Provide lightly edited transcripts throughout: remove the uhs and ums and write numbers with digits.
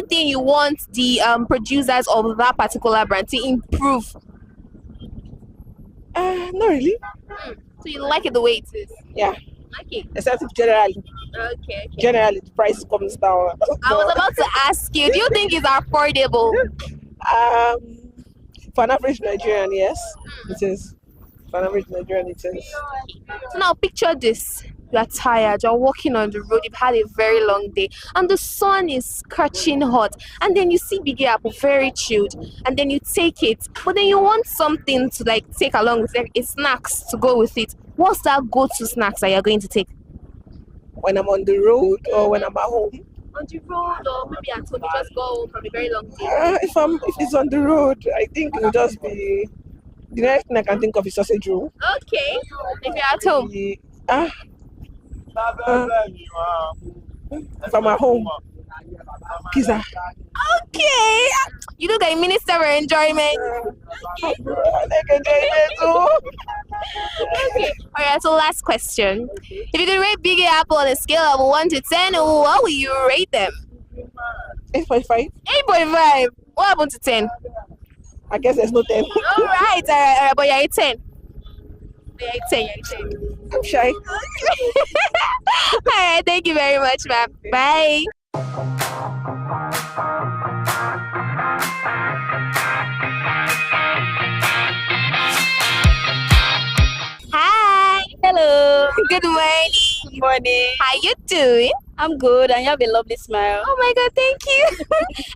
anything you want the producers of that particular brand to improve? Not really. So you like it the way it is? Yeah. Like it? Except if generally the price comes down. I was about to ask you, do you think it's affordable? For an average Nigerian, yes, it is. For an average Nigerian, it is. So now picture this. You are tired, you're walking on the road, you've had a very long day, and the sun is scorching hot, and then you see Biggie Apple very chilled, and then you take it, but then you want something to like take along with it, snacks to go with it. What's that go-to snacks that you're going to take? When I'm on the road or when I'm at home? On the road or maybe at home, you just go home from a very long day. If it's on the road, I think it will just be the next thing I can think of is sausage roll. Okay. If you're at home. If I'm at home, pizza. Okay. You look like a minister for enjoyment. I like enjoyment too. Okay. Alright, so last question. If you could rate Biggie Apple on a scale of 1 to 10, what will you rate them? 8.5. 8.5. What happened to 10? I guess there's no 10. Alright, but you're a 10. You're a 10. I'm shy. Alright, thank you very much, ma'am. Bye. Hi. Hello. Good morning. Good morning. How you doing? I'm good, and you have a lovely smile. Oh my god, thank you.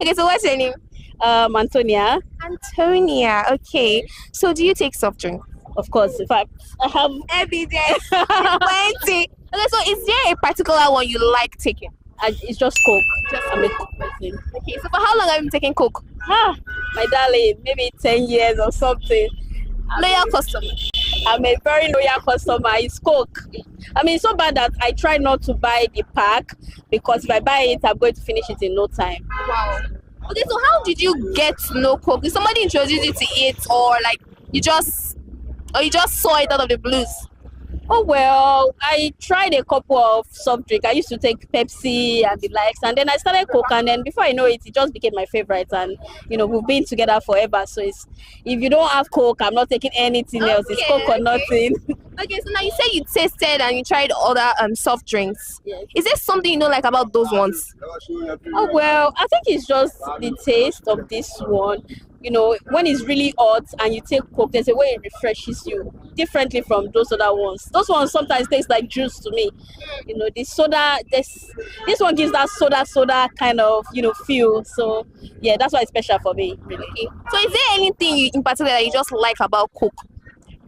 Okay, so what's your name? Antonia. Antonia. Okay. So do you take soft drink? Of course. In fact, I have Evidence. Plenty. Okay, so is there a particular one you like taking? it's just Coke. I'm a Coke person. Okay, so for how long have you been taking Coke? My darling, maybe 10 years or something. Loyal customer. I'm a very loyal customer. It's Coke. I mean, it's so bad that I try not to buy the pack because if I buy it, I'm going to finish it in no time. Wow. Okay, so how did you get to know Coke? Did somebody introduce you to it, or like you just saw it out of the blues? Oh well, I tried a couple of soft drinks. I used to take Pepsi and the likes, and then I started Coke, and then before I know it, it just became my favorite. And we've been together forever. So it's, if you don't have Coke, I'm not taking anything else. It's Coke or nothing. Okay, so now you say you tasted and you tried other soft drinks. Yes. Is there something you don't like about those ones? Oh well, I think it's just the taste of this one. When it's really hot and you take Coke, there's a way it refreshes you differently from those other ones. Those ones sometimes taste like juice to me. The soda, this one gives that soda kind of, feel. So yeah, that's why it's special for me, really. Okay. So is there anything in particular that you just like about Coke?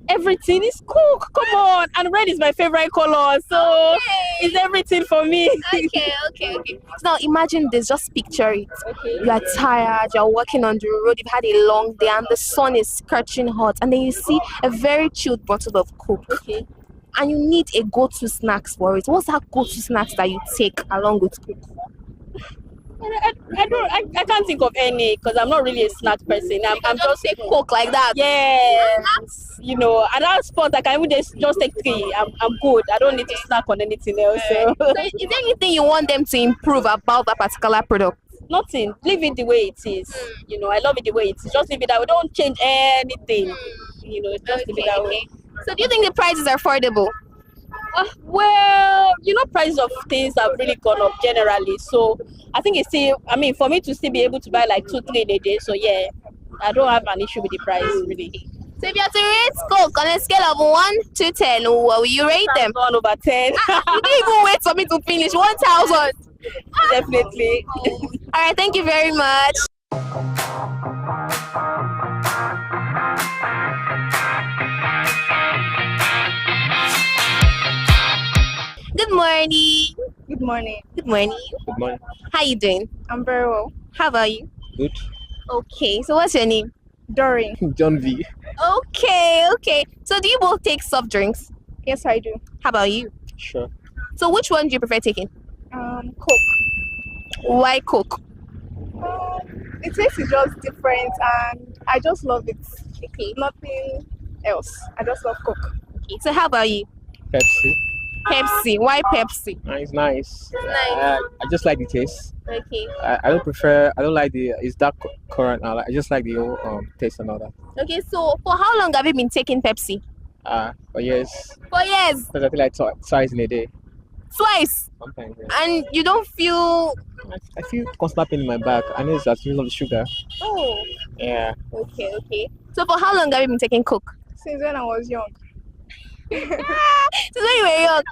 Everything is Coke, come on. And red is my favorite color, so it's everything for me. Okay. So now imagine this, just picture it. Okay. You are tired, you're walking on the road, you've had a long day and the sun is scorching hot, and then you see a very chilled bottle of Coke. Okay. And you need a go-to snacks for it. What's that go-to snacks that you take along with Coke? I can't think of any because I'm not really a snack person. I'm just take Coke like that. Yes. At that spot I can even just take 3. I'm good. I don't need to snack on anything else. So is there anything you want them to improve about that particular product? Nothing. Leave it the way it is. I love it the way it is. Just leave it that way. Don't change anything. Just leave it that way. So do you think the prices are affordable? Well, prices of things have really gone up generally. So I think it's still, for me to still be able to buy like 2-3 in a day. So yeah, I don't have an issue with the price really. So if you have to rate Coke on a scale of 1 to 10, what will you rate them? 1 over 10. You didn't even wait for me to finish. 1,000. Definitely. All right, thank you very much. Good morning. Good morning. Good morning. Good morning. How you doing? I'm very well. How about you? Good. Okay, so what's your name? Doreen. John V. Okay. So do you both take soft drinks? Yes, I do. How about you? Sure. So which one do you prefer taking? Coke. Why Coke? The taste is just different and I just love it. Okay. Nothing else. I just love Coke. Okay. So how about you? Pepsi. Pepsi. Why Pepsi? It's nice. Nice. I just like the taste. Okay. I don't prefer. I don't like the. It's dark current. I just like the whole taste and all that. Okay, so for how long have you been taking Pepsi? For years. For years. Because I feel like twice in a day. Twice. Sometimes. Yeah. And you don't feel. I feel constant pain in my back. I know it's as because of the sugar. Oh. Yeah. Okay. So for how long have you been taking Coke? Since when I was young. Since when you were young.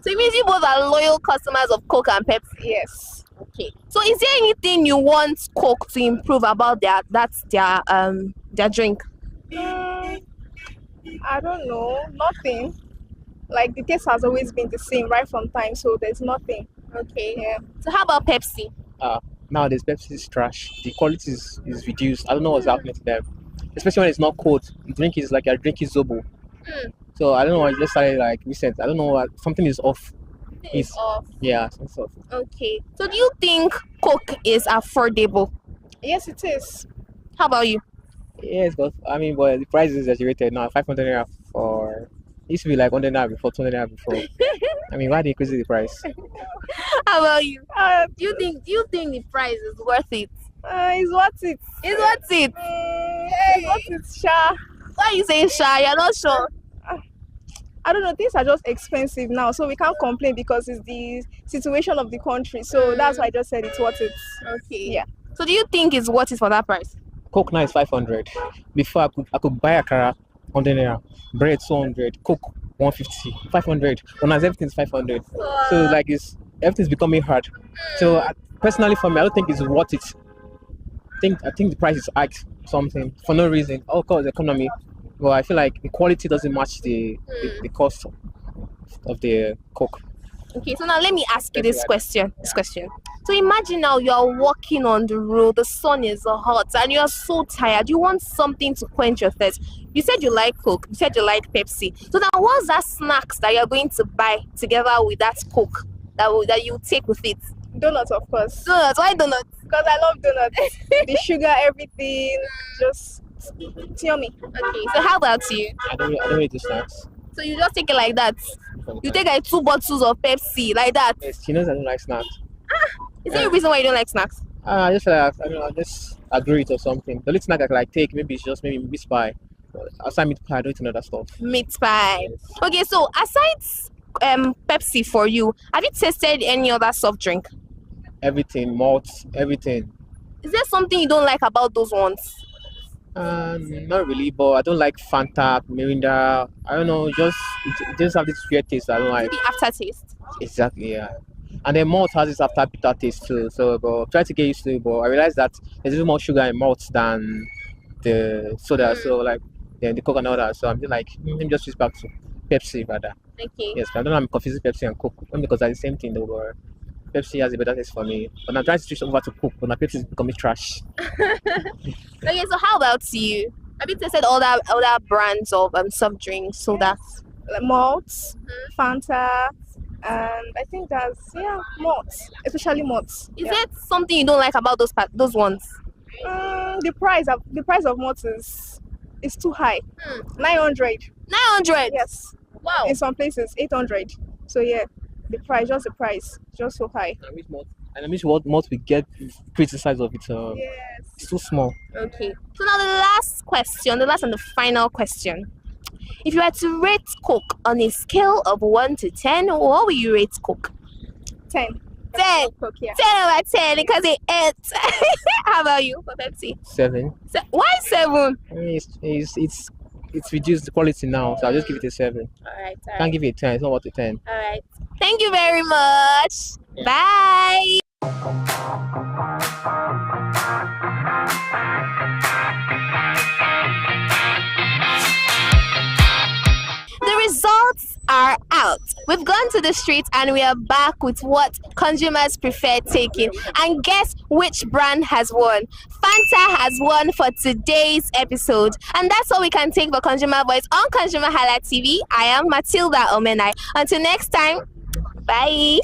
So it means you both are loyal customers of Coke and Pepsi. Yes. Okay. So is there anything you want Coke to improve about their drink? I don't know. Nothing. Like the taste has always been the same right from time, so there's nothing. Okay. Yeah. So how about Pepsi? Nowadays Pepsi is trash. The quality is reduced. I don't know what's happening to them. Especially when it's not cold. The drink is like you're drinking Zobo. So I don't know. I just started like recent. I don't know what something is off. It's off. Yeah, something's off. Okay. So do you think Coke is affordable? Yes, it is. How about you? Yes, but the price is exaggerated now. 500 naira for it used to be like 100 naira before, 200 naira before. Why they increase the price? How about you? Do you think the price is worth it? It's worth it. It's worth it. It's worth it, Sha. Why you say shy? You're not sure. I don't know, things are just expensive now, so we can't complain because it's the situation of the country. So that's why I just said it's worth it. Okay. Yeah. So do you think it's worth it for that price? Coke now is 500. Before I could buy a car 100 naira, bread 200, Coke 150, 500. When as everything's 500, so like everything's becoming hard. So personally for me, I don't think it's worth it. I think the price is hiked something for no reason. Of course, the economy. Well, I feel like the quality doesn't match the cost of the Coke. Okay, so now let me ask you this question. So imagine now you are walking on the road, the sun is hot, and you are so tired. You want something to quench your thirst. You said you like Coke. You said you like Pepsi. So now, what's that snacks that you're going to buy together with that Coke that you take with it? Donuts, of course. Donuts. Why donuts? Because I love donuts. The sugar, everything, just it's yummy. Okay. So how about you? I don't really do snacks. So you just take it like that? You take like 2 bottles of Pepsi like that? Yes, she knows I don't like snacks. Is there a reason why you don't like snacks? I just I just agree it or something. The only snack I can like take maybe it's just maybe meat pie. Outside meat pie, I don't eat another stuff. Meat pie. Okay, so aside Pepsi for you, have you tasted any other soft drink? Everything, malts, everything. Is there something you don't like about those ones? Not really, but I don't like Fanta, Mirinda. I don't know, it just have this weird taste I don't like. The aftertaste. Exactly, yeah. And then malt has this after bitter taste too. So, but try to get used to it. But I realized that there's even more sugar in malt than the soda. So like, then the Coke and all that. So I'm just like, let me just switch back to Pepsi rather. Okay. Yes, but I don't know. I'm confusing Pepsi and Coke because they're the same thing though. But Pepsi has a better taste for me. But I'm trying to switch over to Coke, but now Pepsi is becoming trash. Okay, so how about you? Have you tasted other brands of soft drinks, sodas? Like malts, Fanta, and I think that's malts, especially malts. Is there something you don't like about those ones? The price of malts is too high. 900. 900. Yes. Wow. In some places 800. So yeah, the price, just so high. And I wish what malt we get criticized of it. Yes. It's too small. Okay. So now the last and the final question. If you had to rate Coke on a scale of 1 to 10, what will you rate Coke? 10. 10. Coke, yeah. 10 over 10 because it ate. How about you for Pepsi? 7. Why 7? I mean, it's reduced the quality now, so I'll just give it a 7. Alright. Can't give it a 10. It's not worth a 10. Alright. Thank you very much. Yeah. Bye. The results are out. We've gone to the streets and we are back with what consumers prefer taking. And guess which brand has won? Fanta has won for today's episode. And that's all we can take for Consumer Voice on ConsumerHallaTV. I am Matilda Omenai. Until next time, bye.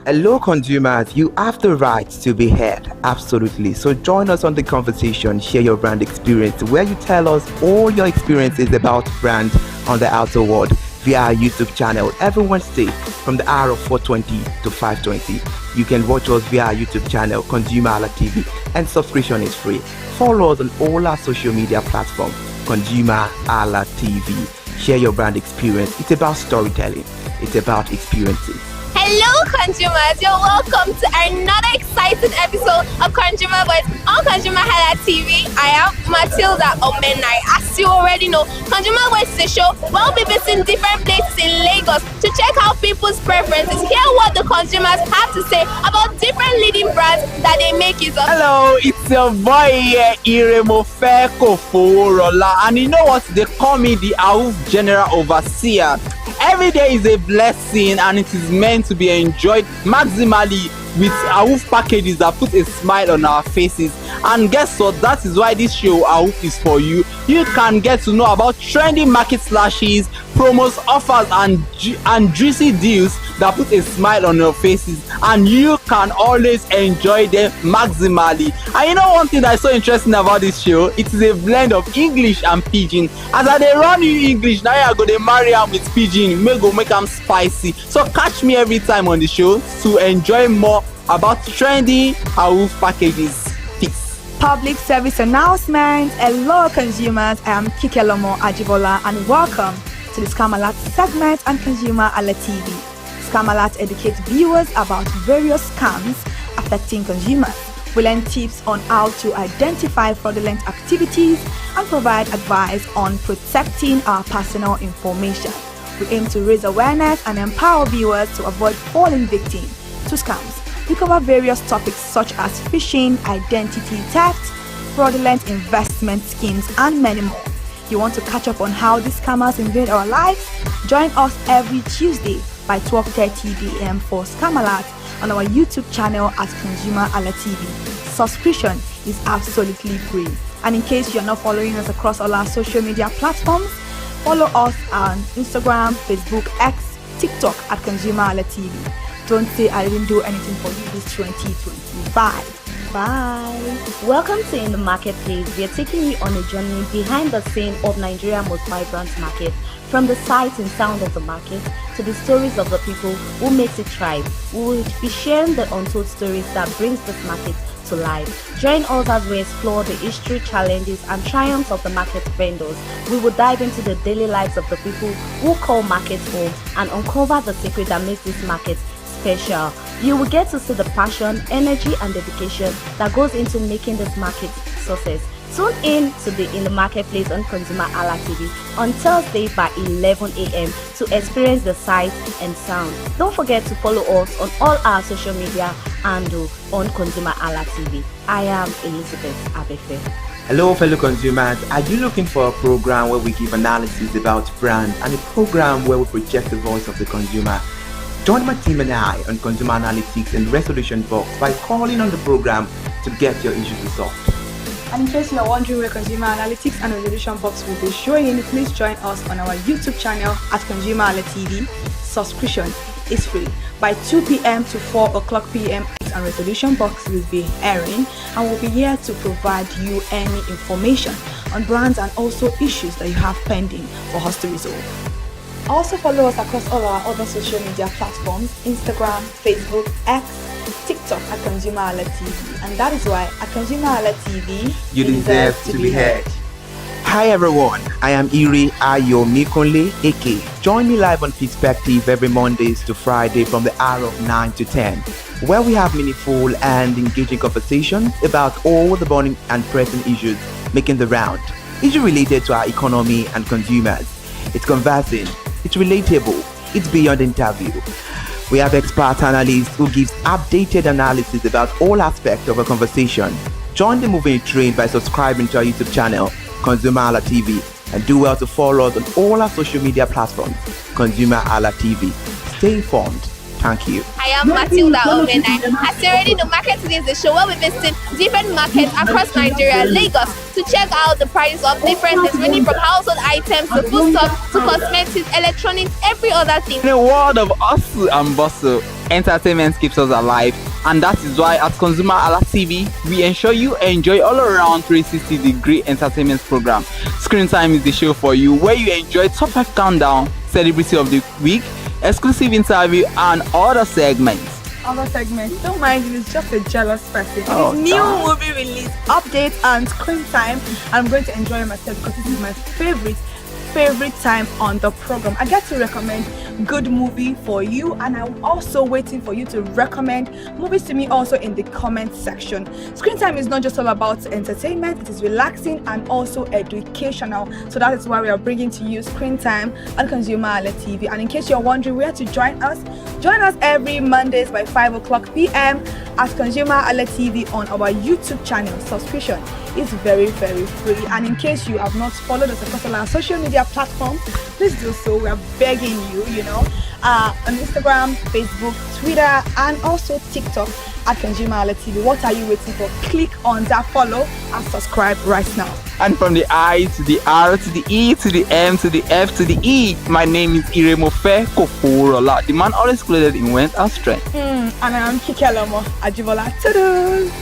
Hello, consumers. You have the right to be heard. Absolutely. So join us on the conversation, share your brand experience, where you tell us all your experiences about brand on the outer world via our YouTube channel every Wednesday from the hour of 4:20 to 5:20. You can watch us via our YouTube channel, ConsumerHallaTV, and subscription is free. Follow us on all our social media platforms, ConsumerHallaTV. Share your brand experience. It's about storytelling. It's about experiences. Hello, consumers. You're welcome to another exciting episode of Consumer Voice on ConsumerHallaTV. I am Matilda Omenai. As you already know, Consumer Voice is a show where we'll be visiting different places in Lagos to check out people's preferences, hear what the consumers have to say about different leading brands that they make use of. Hello, it's your boy here, Iremofeko Forola, and you know what? They call me the AUF General Overseer. Every day is a blessing and it is meant to be enjoyed maximally with AUF packages that put a smile on our faces. And guess what? That is why this show AUF is for you. You can get to know about trendy market slashes, promos, offers and juicy deals that put a smile on your faces, and you can always enjoy them maximally. And you know one thing that is so interesting about this show? It is a blend of English and Pidgin. As I dey run you English, now I go dey marry am with Pidgin, make am spicy. So catch me every time on the show to enjoy more about trendy AUF packages. Peace. Public service announcement. Hello consumers, I am Kikelomo Ajibola and welcome to the Scam Alert segment on ConsumerHallaTV. Scam Alert educates viewers about various scams affecting consumers. We learn tips on how to identify fraudulent activities and provide advice on protecting our personal information. We aim to raise awareness and empower viewers to avoid falling victim to scams. We cover various topics such as phishing, identity theft, fraudulent investment schemes, and many more. You want to catch up on how these scammers invade our lives? Join us every Tuesday by 12:30 p.m. for Scam Alert on our YouTube channel at ConsumerHallaTV. Subscription is absolutely free. And in case you're not following us across all our social media platforms, follow us on Instagram, Facebook, X, TikTok at ConsumerHallaTV. Don't say I didn't do anything for you this 2025. Bye. Welcome to In the Marketplace. We are taking you on a journey behind the scene of Nigeria's most vibrant market, from the sight and sound of the market to the stories of the people who makes it thrive. We will be sharing the untold stories that brings this market to life. Join us as we explore the history, challenges, and triumphs of the market vendors. We will dive into the daily lives of the people who call markets home and uncover the secret that makes this market special. You will get to see the passion, energy, and dedication that goes into making this market success. Tune in to the In the Marketplace on ConsumerHallaTV on Thursday by 11 a.m. to experience the sight and sound. Don't forget to follow us on all our social media and on ConsumerHallaTV. I am Elizabeth Abefe. Hello, fellow consumers. Are you looking for a program where we give analysis about brand and a program where we project the voice of the consumer? Join my team and I on Consumer Analytics and Resolution Box by calling on the program to get your issues resolved. And in case you are wondering where Consumer Analytics and Resolution Box will be showing, please join us on our YouTube channel at ConsumerHallaTV. Subscription is free. By 2 p.m. to 4 o'clock p.m. and Resolution Box will be airing, and we'll be here to provide you any information on brands and also issues that you have pending for us to resolve. Also follow us across all our other social media platforms, Instagram, Facebook, X, TikTok at ConsumerHallaTV. And that is why at ConsumerHallaTV, You deserve to be heard. Hi everyone, I am Iri Ayomikunle Eke. Join me live on Perspective every Mondays to Friday from the hour of 9 to 10, where we have meaningful and engaging conversations about all the burning and pressing issues making the round. Issues related to our economy and consumers. It's conversing, it's relatable, it's beyond interview. We have expert analysts who gives updated analysis about all aspects of a conversation. Join the moving train by subscribing to our YouTube channel, ConsumerHallaTV, and do well to follow us on all our social media platforms, ConsumerHallaTV. Stay informed. Thank you. I am Matilda Omenai. As you already know, Market Today is the show where we visit different markets across Nigeria, Lagos, to check out the prices of different things, ranging from household items to foodstuffs to cosmetics, electronics, every other thing. In a world of hustle and bustle, Entertainment keeps us alive, and that is why at ConsumerHallaTV, we ensure you enjoy all around 360-degree entertainment program. Screen Time is the show for you, where you enjoy top 5 countdown, celebrity of the week, exclusive interview, and other segments. Don't mind him, he's just a jealous person. Oh, His new movie release, update, and screen time. I'm going to enjoy myself because this is my favorite time on the program. I get to recommend good movie for you, and I'm also waiting for you to recommend movies to me also in the comment section. Screen time is not just all about entertainment, it is relaxing and also educational. So that is why we are bringing to you Screen Time on ConsumerHallaTV. And in case you're wondering where to join us every Mondays by 5 o'clock p.m. at ConsumerHallaTV on our YouTube channel. Subscription is very, very free. And in case you have not followed us across all our social media platforms, please do so. We are begging you, on Instagram, Facebook, Twitter, and also TikTok at ConsumerHallaTV. What are you waiting for? Click on that follow and subscribe right now. And from the I to the R to the E to the M to the F to the E, my name is Iremofe Koforola, the man always clothed in wealth and strength. And I am Kikelomo Ajibola. Toodles!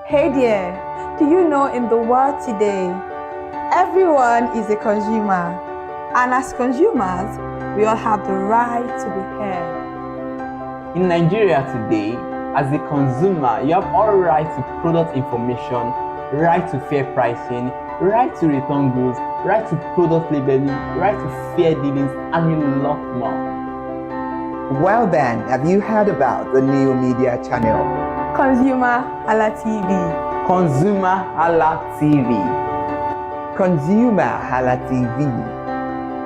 Hey there, do you know in the world today, everyone is a consumer, and as consumers, we all have the right to be heard. In Nigeria today, as a consumer, you have all right to product information, right to fair pricing, right to return goods, right to product labeling, right to fair dealings, and a lot more. Well then, have you heard about the new media channel? ConsumerHallaTV. ConsumerHallaTV. ConsumerHallaTV.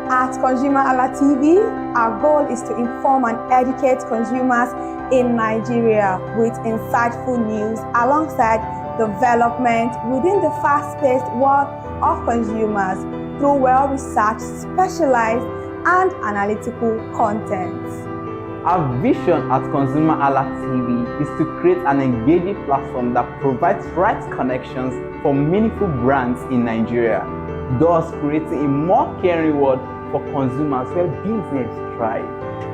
At ConsumerHallaTV, our goal is to inform and educate consumers in Nigeria with insightful news alongside development within the fast-paced world of consumers through well-researched, specialized, and analytical content. Our vision at ConsumerHallaTV is to create an engaging platform that provides right connections for meaningful brands in Nigeria, thus creating a more caring world for consumers where business thrive.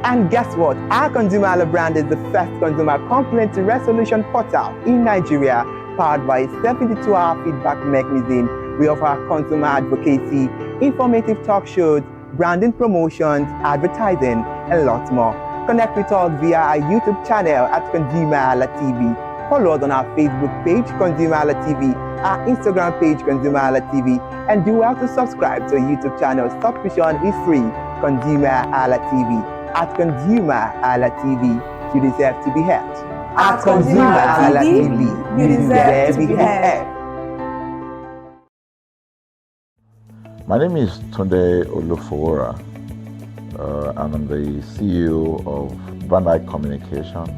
And guess what? Our ConsumerHalla brand is the first consumer complaint resolution portal in Nigeria, powered by a 72-hour feedback mechanism. We offer consumer advocacy, informative talk shows, branding promotions, advertising, and lots more. Connect with us via our YouTube channel at ConsumerHallaTV. Follow us on our Facebook page, ConsumerHallaTV, our Instagram page, ConsumerHallaTV, and do well to subscribe to our YouTube channel. Subscription is free. ConsumerHallaTV. At ConsumerHallaTV, you deserve to be heard. At ConsumerHallaTV, you deserve to be heard. My name is Tunde Olufowora. I'm the CEO of Brand Eye Communications.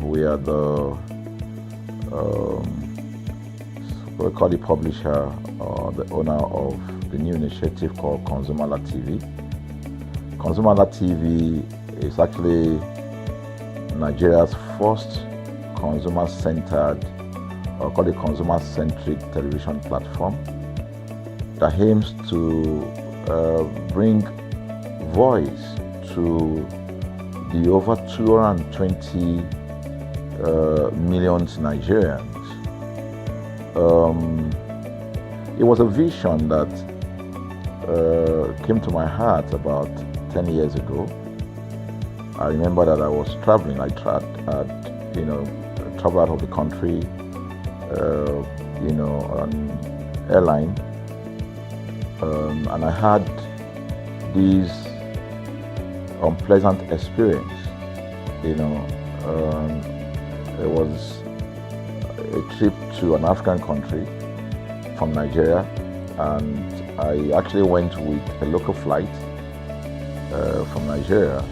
We are we call the publisher or the owner of the new initiative called ConsumerHallaTV. ConsumerHallaTV is actually Nigeria's first consumer-centered, or call it consumer-centric television platform that aims to bring voice to the over 220 million Nigerians. It was a vision that came to my heart about 10 years ago. I remember that I was traveling. I traveled out of the country, on airline, and I had this unpleasant experience. It was a trip to an African country from Nigeria, and I actually went with a local flight from Nigeria.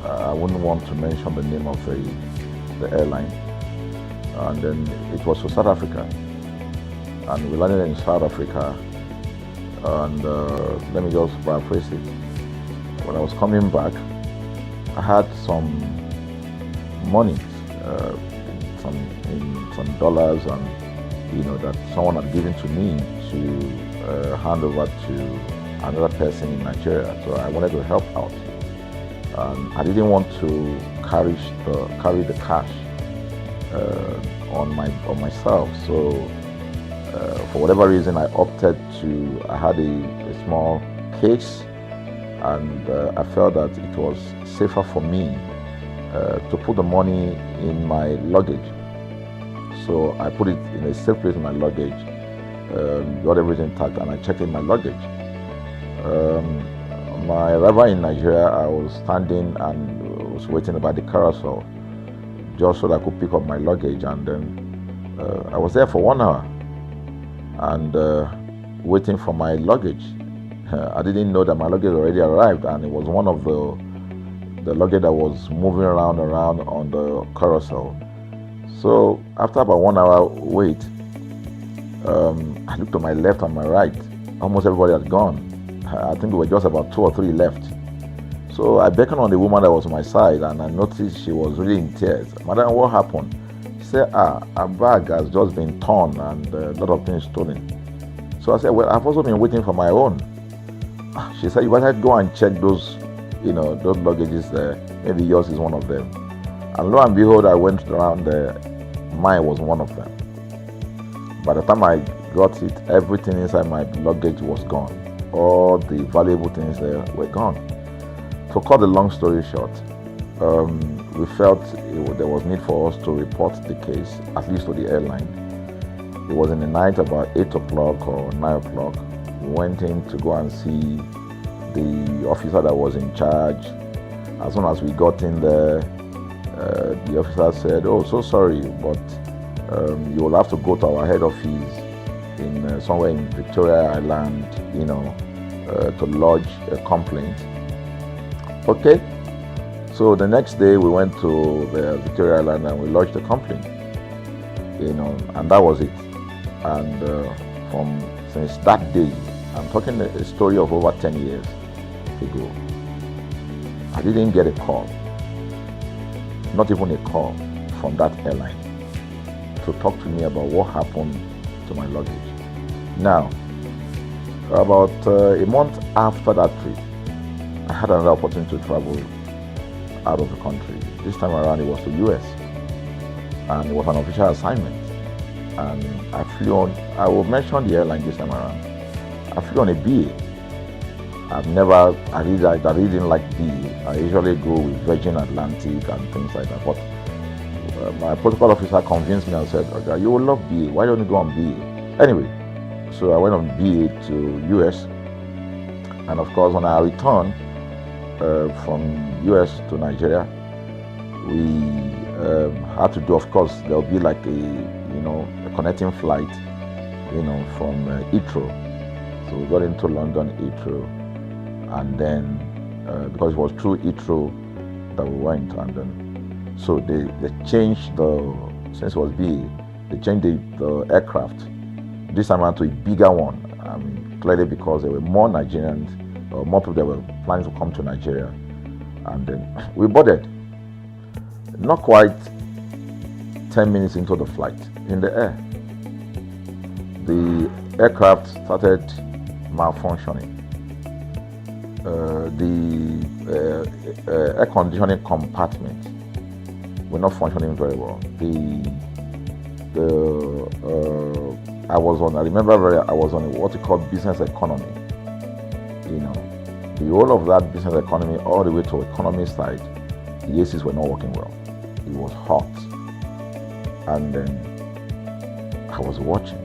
I wouldn't want to mention the name of the airline, and then it was to South Africa, and we landed in South Africa, and let me just paraphrase it. When I was coming back, I had some money, some dollars, and that someone had given to me to hand over to another person in Nigeria. So I wanted to help out. I didn't want to carry the cash on myself. So for whatever reason, I opted to. I had a small case, and I felt that it was safer for me to put the money in my luggage. So I put it in a safe place in my luggage, got everything intact, and I checked in my luggage. My arrival in Nigeria, I was standing and was waiting by the carousel just so that I could pick up my luggage, and then I was there for 1 hour and waiting for my luggage. I didn't know that my luggage already arrived, and it was one of the luggage that was moving around on the carousel. So after about 1 hour wait, I looked to my left and my right. Almost everybody had gone. I think there were just about 2 or 3 left. So I beckoned on the woman that was on my side, and I noticed she was really in tears. Madam, what happened? She said, her bag has just been torn and a lot of things stolen. So I said, well, I've also been waiting for my own. She said, you better go and check those luggages there. Maybe yours is one of them. And lo and behold, I went around there. Mine was one of them. By the time I got it, everything inside my luggage was gone. All the valuable things there were gone. To cut the long story short, we felt there was need for us to report the case, at least to the airline. It was in the night, about 8 o'clock or 9 o'clock. We went in to go and see the officer that was in charge. As soon as we got in there, the officer said, "Oh, so sorry, but you will have to go to our head office in somewhere in Victoria Island, to lodge a complaint." Okay. So the next day we went to the Victoria Island and we lodged a complaint, and that was it. And since that day, I'm talking a story of over 10 years ago, I didn't get a call, not even a call from that airline to talk to me about what happened to my luggage. Now, about a month after that trip, I had another opportunity to travel out of the country. This time around, it was to US, and it was an official assignment. And I flew on. I will mention the airline this time around. I flew on a BA. I really didn't like BA. I usually go with Virgin Atlantic and things like that. But my protocol officer convinced me and said, "Okay, you will love BA. Why don't you go on BA?" Anyway, so I went on BA to US, and of course, on our return from US to Nigeria, we had to do. Of course, there will be like a connecting flight, from Heathrow. So we got into London Heathrow, and then because it was through Heathrow that we went, and then so they changed since it was BA, they changed the aircraft this time around to a bigger one. I mean, clearly because there were more Nigerians, or more people that were planning to come to Nigeria, and then we boarded. Not quite 10 minutes into the flight, in the air, the aircraft started malfunctioning. The air conditioning compartment were not functioning very well. I was on what you call business economy. The whole of that business economy, all the way to economy side, the ACs were not working well. It was hot. And then I was watching.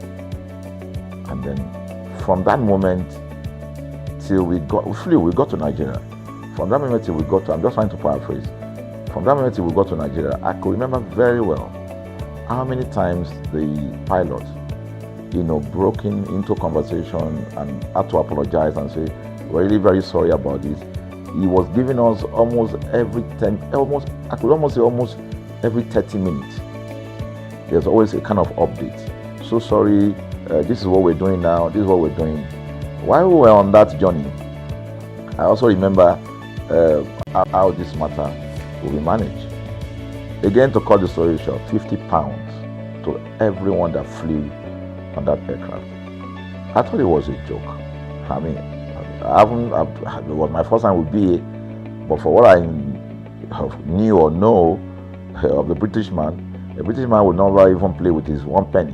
And then from that moment till we got to Nigeria. From that moment till we got to, I'm just trying to paraphrase. From that moment till we got to Nigeria, I could remember very well how many times the pilot, broke into conversation and had to apologize and say, "We're really very sorry about this." He was giving us almost every 30 minutes. There's always a kind of update. "So sorry, this is what we're doing now, this is what we're doing." While we were on that journey, I also remember how this matter will be managed. Again, to cut the story short, £50 to everyone that flew on that aircraft. I thought it was a joke. I mean, it was my first time with BA, But for what I knew or know of the British man, a British man would never even play with his 1 penny,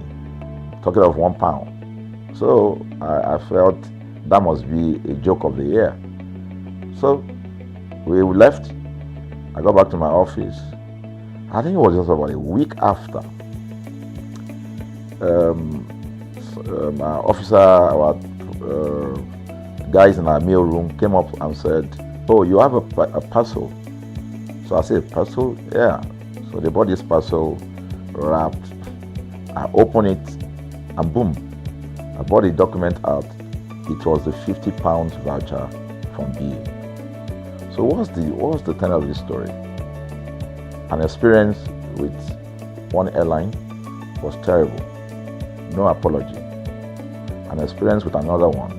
talking of £1. So I felt that must be a joke of the year. So we left. I got back to my office. I think it was just about a week after. Our officer, our guys in our mail room came up and said, "Oh, you have a parcel." So I said, "Parcel? Yeah." So they bought this parcel, wrapped. I opened it, and boom, I bought the document out. It was the £50 voucher from BA. So what's the tenor of this story? An experience with one airline was terrible. No apology. An experience with another one,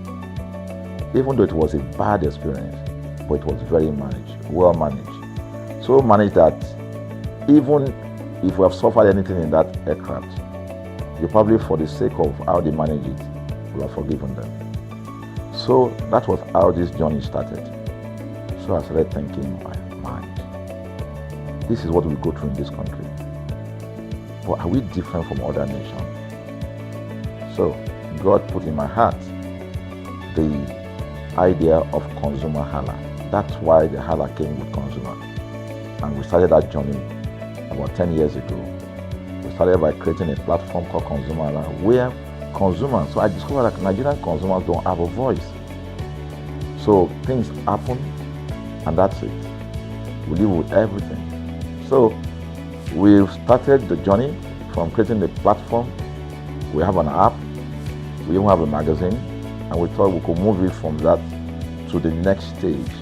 even though it was a bad experience, but it was very well managed. So managed that even if we have suffered anything in that aircraft, you probably, for the sake of how they manage it, will have forgiven them. So that was how this journey started. So I started thinking in my mind, this is what we go through in this country. But are we different from other nations? So God put in my heart the idea of ConsumerHalla. That's why the Halla came with consumer. And we started that journey about 10 years ago. We started by creating a platform called ConsumerHalla, where consumers, so I discovered that Nigerian consumers don't have a voice. So things happen, and that's it. We live with everything. So we've started the journey from creating the platform. We have an app, we even have a magazine, and we thought we could move it from that to the next stage,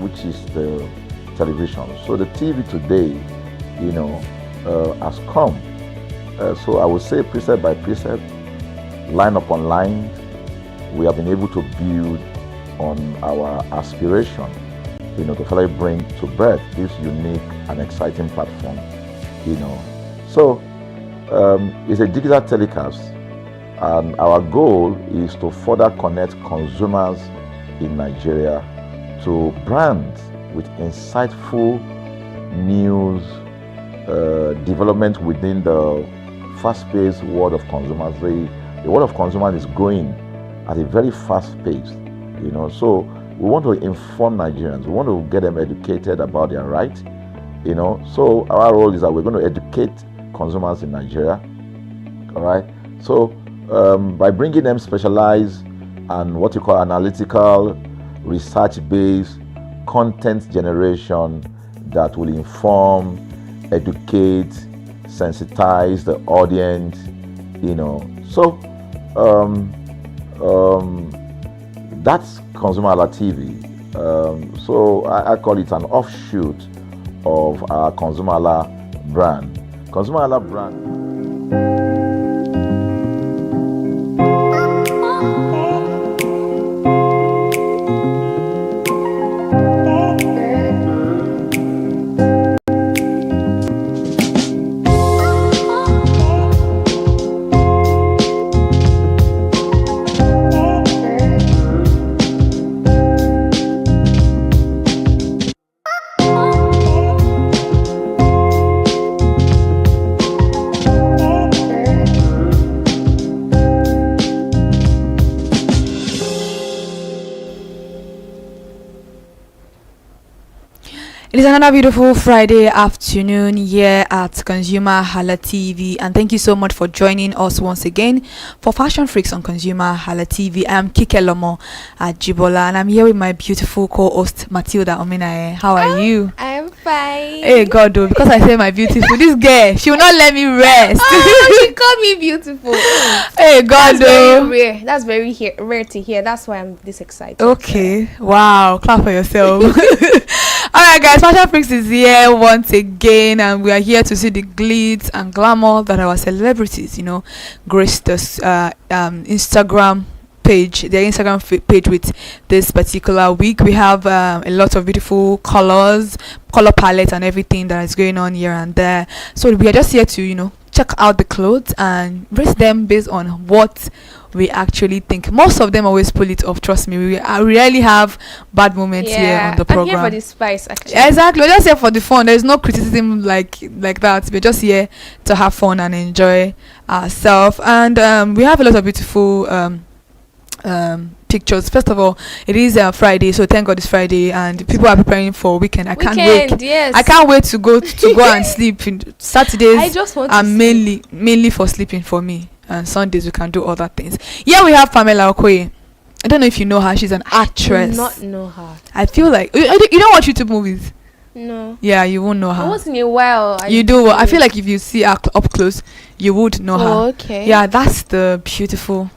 which is the television. So the TV today, has come. So I would say precept by precept, line upon line, we have been able to build on our aspiration, to finally bring to birth this unique and exciting platform, So it's a digital telecast, and our goal is to further connect consumers in Nigeria to brands with insightful news, development within the fast-paced world of consumers. The world of consumers is growing at a very fast pace, So we want to inform Nigerians. We want to get them educated about their rights, So our role is that we're going to educate consumers in Nigeria, all right? So by bringing them specialized and what you call analytical, research-based content generation that will inform, educate, sensitize the audience, So that's ConsumerHallaTV. So I call it an offshoot of our ConsumerHalla brand. ConsumerHalla brand. It is another beautiful Friday afternoon here at ConsumerHallaTV, and thank you so much for joining us once again for Fashion Freaks on ConsumerHallaTV. I am Kikelomo Ajibola, and I'm here with my beautiful co-host Matilda Ominaye. How are you? I'm fine. Hey God, though, because I say my beautiful, this girl, she will not let me rest. Oh, she called me beautiful. Hey God, though. Very rare. That's very rare to hear. That's why I'm this excited. Okay, wow, clap for yourself. Alright guys, Fashion Freaks is here once again, and we are here to see the glitz and glamour that our celebrities, grace the Instagram page, their Instagram page with this particular week. We have a lot of beautiful color palette and everything that is going on here and there. So we are just here to, check out the clothes and rate them based on what we actually think. Most of them always pull it off. Trust me, I rarely have bad moments here on the program. I'm here for the spice, actually. Exactly, we're just here for the fun. There's no criticism like that. We're just here to have fun and enjoy ourselves. And we have a lot of beautiful pictures. First of all, it is Friday, so thank God it's Friday, and people are preparing for weekend. I can't wait. Yes. I can't wait to go and sleep. Saturdays I just want are to mainly for sleeping for me, and Sundays we can do other things. Yeah, we have Pamela Okoye. I don't know if you know her. She's an actress. I do not know her. I feel like you don't watch YouTube movies. No. Yeah, you won't know her. Once in a while. You do. I feel like if you see her up close, you would know her. Okay. Yeah, that's the beautiful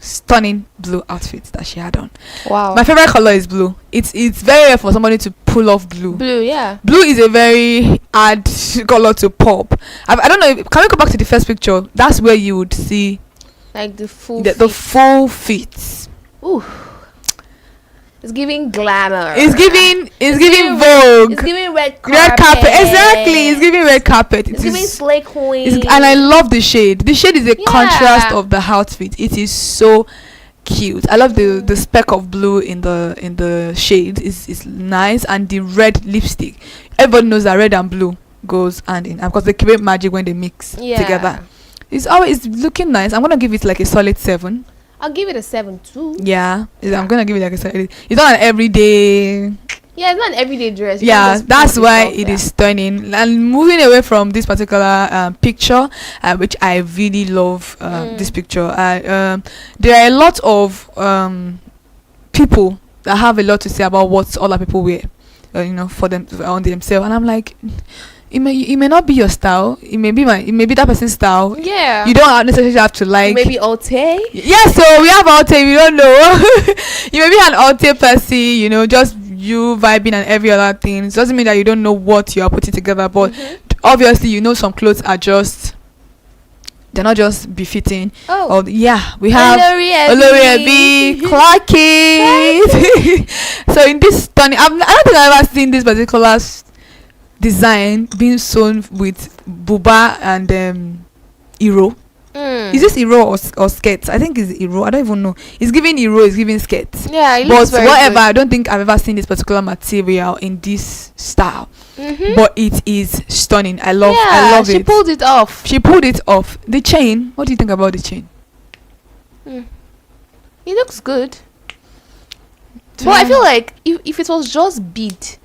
stunning blue outfit that she had on. Wow. My favorite color is blue. It's very rare for somebody to pull off blue. Blue, yeah. Blue is a very hard color to pop. I don't know. Can we go back to the first picture? That's where you would see like the full the full fit. Ooh. It's giving glamour. It's giving Vogue. It's giving red carpet. Red carpet. Exactly. It's giving red carpet. It's giving slay queen. And I love the shade. The shade is a contrast of the outfit. It is so cute. I love the speck of blue in the shade. Is nice, and the red lipstick. Everybody knows that red and blue goes hand in hand because they create magic when they mix together. It's looking nice. I'm gonna give it like a solid 7. I'll give it a 7 too. Yeah, I'm gonna give it like a 7. It's not an everyday. Yeah, it's not an everyday dress. Yeah, that's why it is stunning. And moving away from this particular picture, which I really love this picture. There are a lot of people that have a lot to say about what other people wear, for them on themselves, and I'm like, it may not be your style. It may be that person's style. Yeah. You don't necessarily have to like. Maybe Alte. Yeah, so we have Alte. We don't know. You may be an Alte person. Just you vibing and every other thing. It doesn't mean that you don't know what you are putting together, but obviously some clothes are just. They're not just befitting. Oh. Yeah, we have Olori Clarky. So in this stunning, I don't think I've ever seen this particular design being sewn with buba and Iro. Is this Iro or skirts? I think it's Iro. I don't even know. It's giving Iro. It's giving skirts. Yeah, it but looks very whatever. good. I don't think I've ever seen this particular material in this style. But it is stunning. I love it. She pulled it off. The chain. What do you think about the chain? It looks good. But I feel like if it was just bead,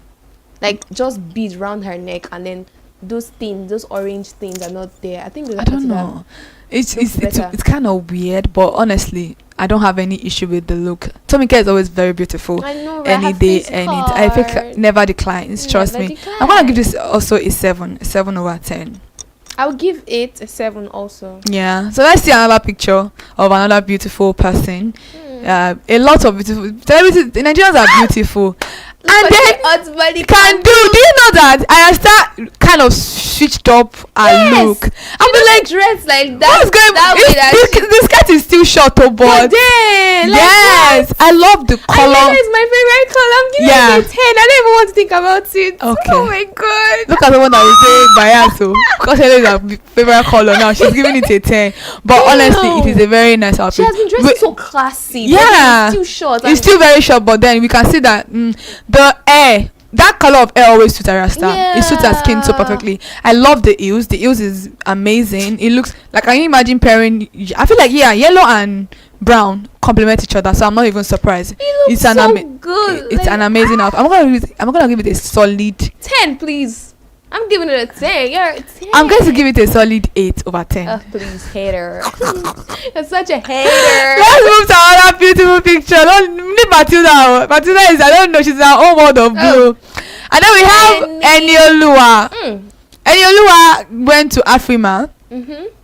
like just bead around her neck, and then those orange things are not there, I think I don't know. It's kind of weird, but honestly, I don't have any issue with the look. Tomika is always very beautiful. I know, right? Any day, any time. I think never declines. Trust me. I'm gonna give this also a 7 over 10. I'll give it a 7 also. Yeah. So let's see another picture of another beautiful person. A lot of beautiful celebrities. The Nigerians are beautiful. And then do you know that I start kind of switched up her look? I'm like dressed like that. What's going on? The skirt is still short, but then, yes, I love the color. It's my favorite color. I'm giving it a 10. I don't even want to think about it. Okay. Oh my god. Look at the one that will say Bayaso. Because she is her favorite color now. She's giving it a 10. But honestly, it is a very nice outfit. She has been dressed so classy. Yeah. It's still short. It's still very short, but then we can see that the hair, that color of hair always suits her style. It suits her skin so perfectly. I love the heels. The heels is amazing. It looks like, can you imagine pairing? I feel like yellow and brown complement each other, so I'm not even surprised. It's good. It's an amazing outfit. I'm gonna give it a solid 10, please. I'm giving it a 10. You're a 10. I'm going to give it a solid 8 over 10. Oh, please, hater. You're such a hater. Let's move to another beautiful picture. Don't need Matilda. Matilda is, I don't know, she's in her own world of blue. And then we have Enioluwa. Enioluwa went to Afrima.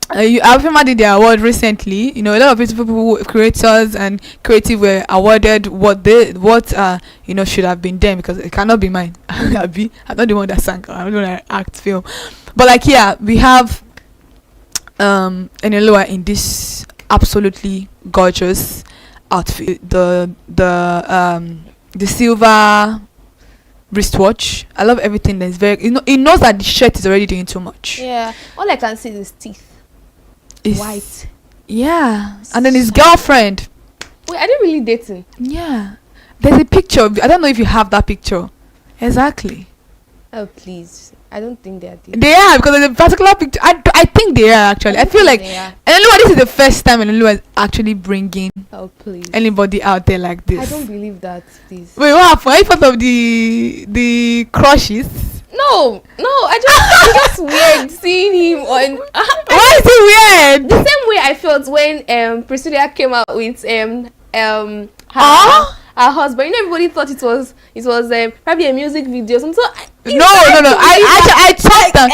Afrima did their award recently. A lot of beautiful people, creators and creative, were awarded what should have been them, because it cannot be mine. I'm not the one that sang. I'm not the one that act film. But we have Enioluwa in this absolutely gorgeous outfit. The silver wristwatch. I love everything that's very. It knows that the shirt is already doing too much. Yeah. All I can see is teeth. It's White. Yeah, and then his girlfriend. Wait, are they really dating? Yeah, there's a picture. I don't know if you have that picture. Exactly. Oh please. I don't think they are dating. They are, because there's a particular picture. I think they are actually. I feel like, and this is the first time Enelua is actually bringing anybody out there like this. I don't believe that, please. Wait, what happened? Are you part of the crushes? No, it's just weird seeing him on. Why is it weird? The same way I felt when Priscilla came out with her husband. Everybody thought it was probably a music video. So no. I thought that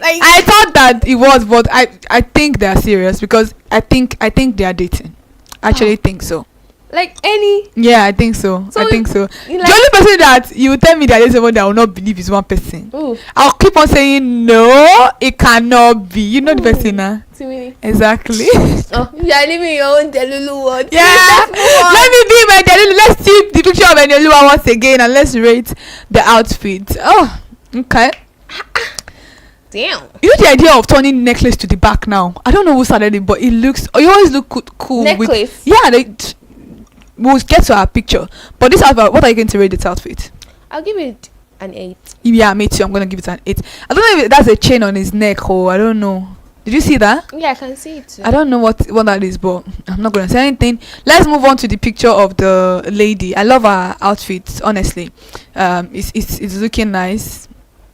I thought that it was, but I think they are serious, because I think they are dating. I actually think so. Like any. Yeah, I think so. So I think so. like, the only person that you tell me that is someone that I will not believe is one person. Ooh. I'll keep on saying no, it cannot be. You know the person, huh? Exactly. Oh, you are living your own Delulu world. Yeah. Let me be my Delulu. Let's see the picture of Enelua once again, and let's rate the outfit. Oh, okay. Damn. You know the idea of turning necklace to the back now? I don't know who started it, but it looks. You always look cool. Necklace. We'll get to our picture. But this outfit, what are you going to rate this outfit? I'll give it an 8. Yeah, me too. I'm going to give it an 8. I don't know if that's a chain on his neck, or I don't know. Did you see that? Yeah, I can see it too. I don't know what that is, but I'm not going to say anything. Let's move on to the picture of the lady. I love her outfit, honestly. It's looking nice.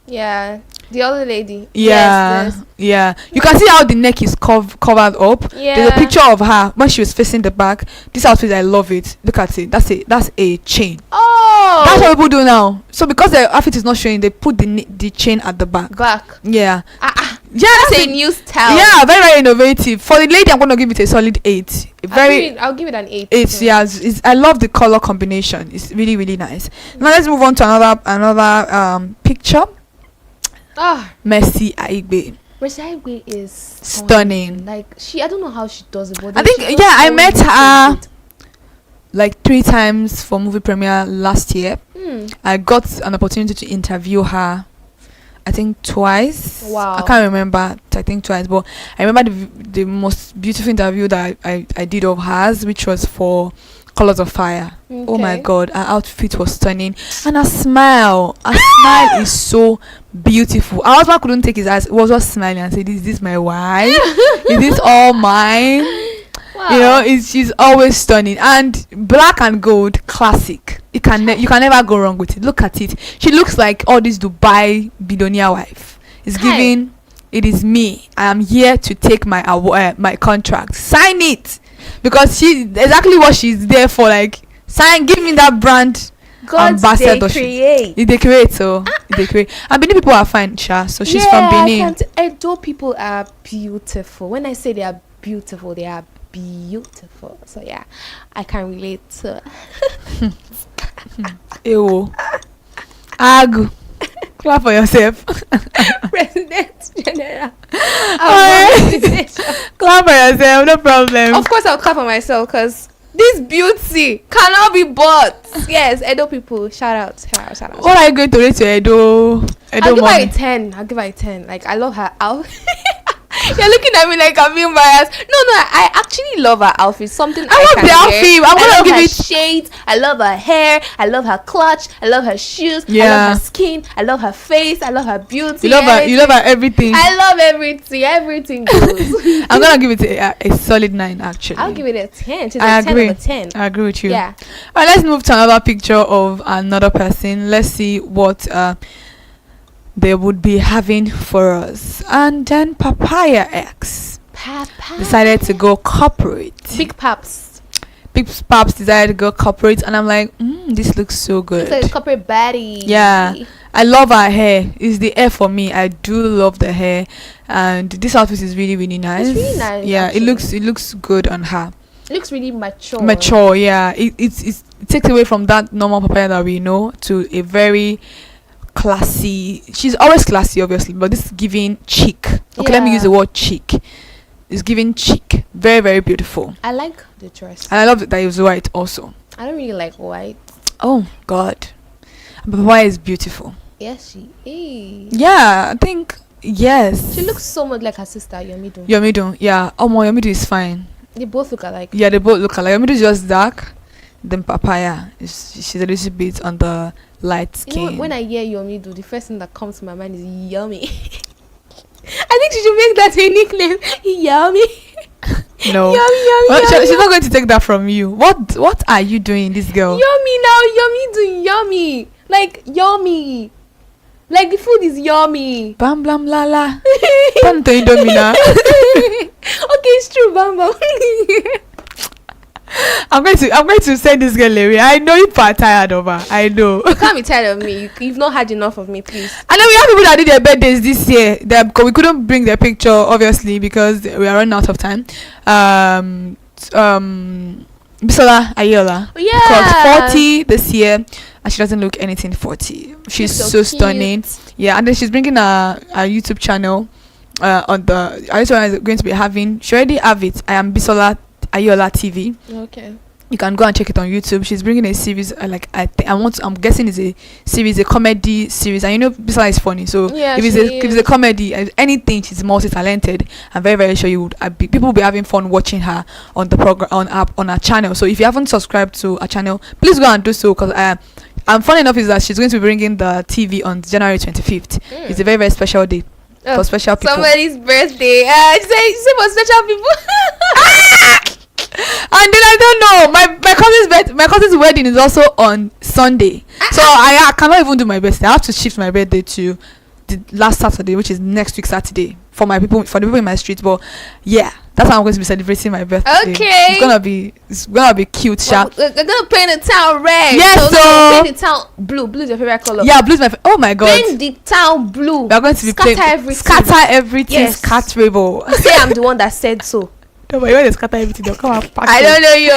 Yeah. The other lady. Yeah, yes. Yeah. You can see how the neck is covered up. Yeah. There's a picture of her when she was facing the back. This outfit, I love it. Look at it. That's a chain. Oh. That's what people do now. So because the outfit is not showing, they put the chain at the back. Yeah. Yeah, that's a new style. Yeah, very, very innovative. For the lady, I'm going to give it a solid 8. I'll give it an 8. I love the color combination. It's really, really nice. Now let's move on to another picture. Mercy Aigbe. Mercy Aigbe is stunning. Like I don't know how she does it, but I think I met her like 3 times for movie premiere last year. I got an opportunity to interview her, I think twice. Wow. I can't remember. I think twice, but I remember the most beautiful interview that I did of hers, which was for Colors of Fire. Okay. Oh my god, her outfit was stunning, and her smile is so beautiful. Our husband couldn't take his eyes, was just smiling and said, "Is this my wife? Is this all mine?" Wow. You know, she's always stunning, and black and gold, classic. You can never go wrong with it. Look at it. She looks like all this Dubai billionaire wife. It's giving. It is me. I am here to take my contract. Sign it. Because she exactly what she's there for. Like, give me that brand ambassador. They create. And Benin people are fine, Sha. So she's from Benin. Edo people are beautiful. When I say they are beautiful, they are beautiful. So yeah, I can relate to. Ew. Agu. Clap for yourself. President General. Clap for yourself, no problem. Of course, I'll clap for myself, because this beauty cannot be bought. Yes, Edo people, shout out. What are you going to rate to Edo? I'll give her a 10. Like, I love her outfit. You're looking at me like I'm being biased. No, I actually love her outfit. Something I love the outfit. I'm gonna give it shades. I love her hair. I love her clutch. I love her shoes. Yeah. I love her skin. I love her face. I love her beauty. You love her everything. I love everything. Everything goes. I'm gonna give it a solid 9. Actually, I'll give it a 10. She's I a 10 agree. over 10. I agree with you. Yeah. Alright, let's move to another picture of another person. Let's see what they would be having for us. And then Papaya X decided to go corporate. Big Paps decided to go corporate, and I'm like, this looks so good. It's like corporate baddie. Yeah, I love her hair. It's the hair for me. I do love the hair, and this outfit is really, really nice. It's really nice. Yeah, actually. it looks good on her. It looks really mature. Mature, yeah. It takes away from that normal Papaya that we know to a very classy. She's always classy, obviously, but this is giving chic. Okay, let me use the word chic. It's giving chic. Very, very beautiful. I like the dress. And I love that it was white also. I don't really like white. Oh God, Papaya is beautiful. Yes, she is. Yeah, I think yes. She looks so much like her sister, Yomido. Yomido, yeah. Oh my, Yomido is fine. They both look alike. Yeah, they both look alike. Yomido is just dark. Then Papaya she's a little bit on the light skin. You know, when I hear Yomido, the first thing that comes to my mind is yummy. I think she should make that her nickname. Yummy. No. Yummy. She's not going to take that from you. What are you doing, this girl? Yummy now. Yummy doing yummy. Like yummy. Like the food is yummy. Bam blam la la. Don't do Indomina. Okay, it's true, bam bam. I'm going to send this girl away. I know you are tired of her. I know. You can't be tired of me. You've not had enough of me, please. I know we have people that did their birthdays this year. We couldn't bring their picture, obviously, because we are running out of time. Bisola Ayola. Yeah. 40 this year, and she doesn't look anything 40. She's so stunning. Yeah, and then she's bringing a YouTube channel on the. I just want going to be having. She already have it. I am Bisola Ayola TV. Okay. You can go and check it on YouTube. She's bringing a series. I'm guessing it's a series, a comedy series. And you know, Bisola is funny. So yeah, if it's a comedy, anything, she's multi-talented. I'm very, very sure people will be having fun watching her on the program on her channel. So if you haven't subscribed to her channel, please go and do so. Because and funny enough is that she's going to be bringing the TV on January 25th. It's a very, very special day for special people. Somebody's birthday. Say for special people. And then I don't know, my cousin's wedding is also on Sunday, so I cannot even do my birthday. I have to shift my birthday to the last Saturday, which is next week Saturday, for the people in my street. But yeah, that's how I'm going to be celebrating my birthday. Okay, it's gonna be cute, sharp. They're gonna paint the town red. Yes, so paint the town blue. Blue is your favorite color. Yeah, blue is my oh my god. Paint the town blue. We are going to be scatter everything. Yes. Scatter. Say I'm the one that said so. No, but you want to scatter everything, they'll come and pack I don't know you.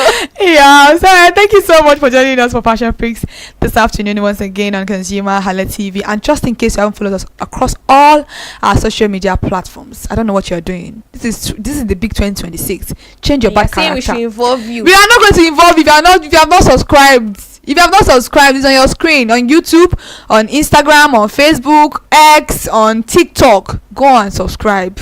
Yeah, so thank you so much for joining us for Fashion Freaks this afternoon once again on ConsumerHalla TV. And just in case you haven't followed us across all our social media platforms, I don't know what you're doing. This is the big 2026. Change your bad character. We should involve you. We are not going to involve you if you have not subscribed. If you have not subscribed, it's on your screen, on YouTube, on Instagram, on Facebook, X, on TikTok. Go and subscribe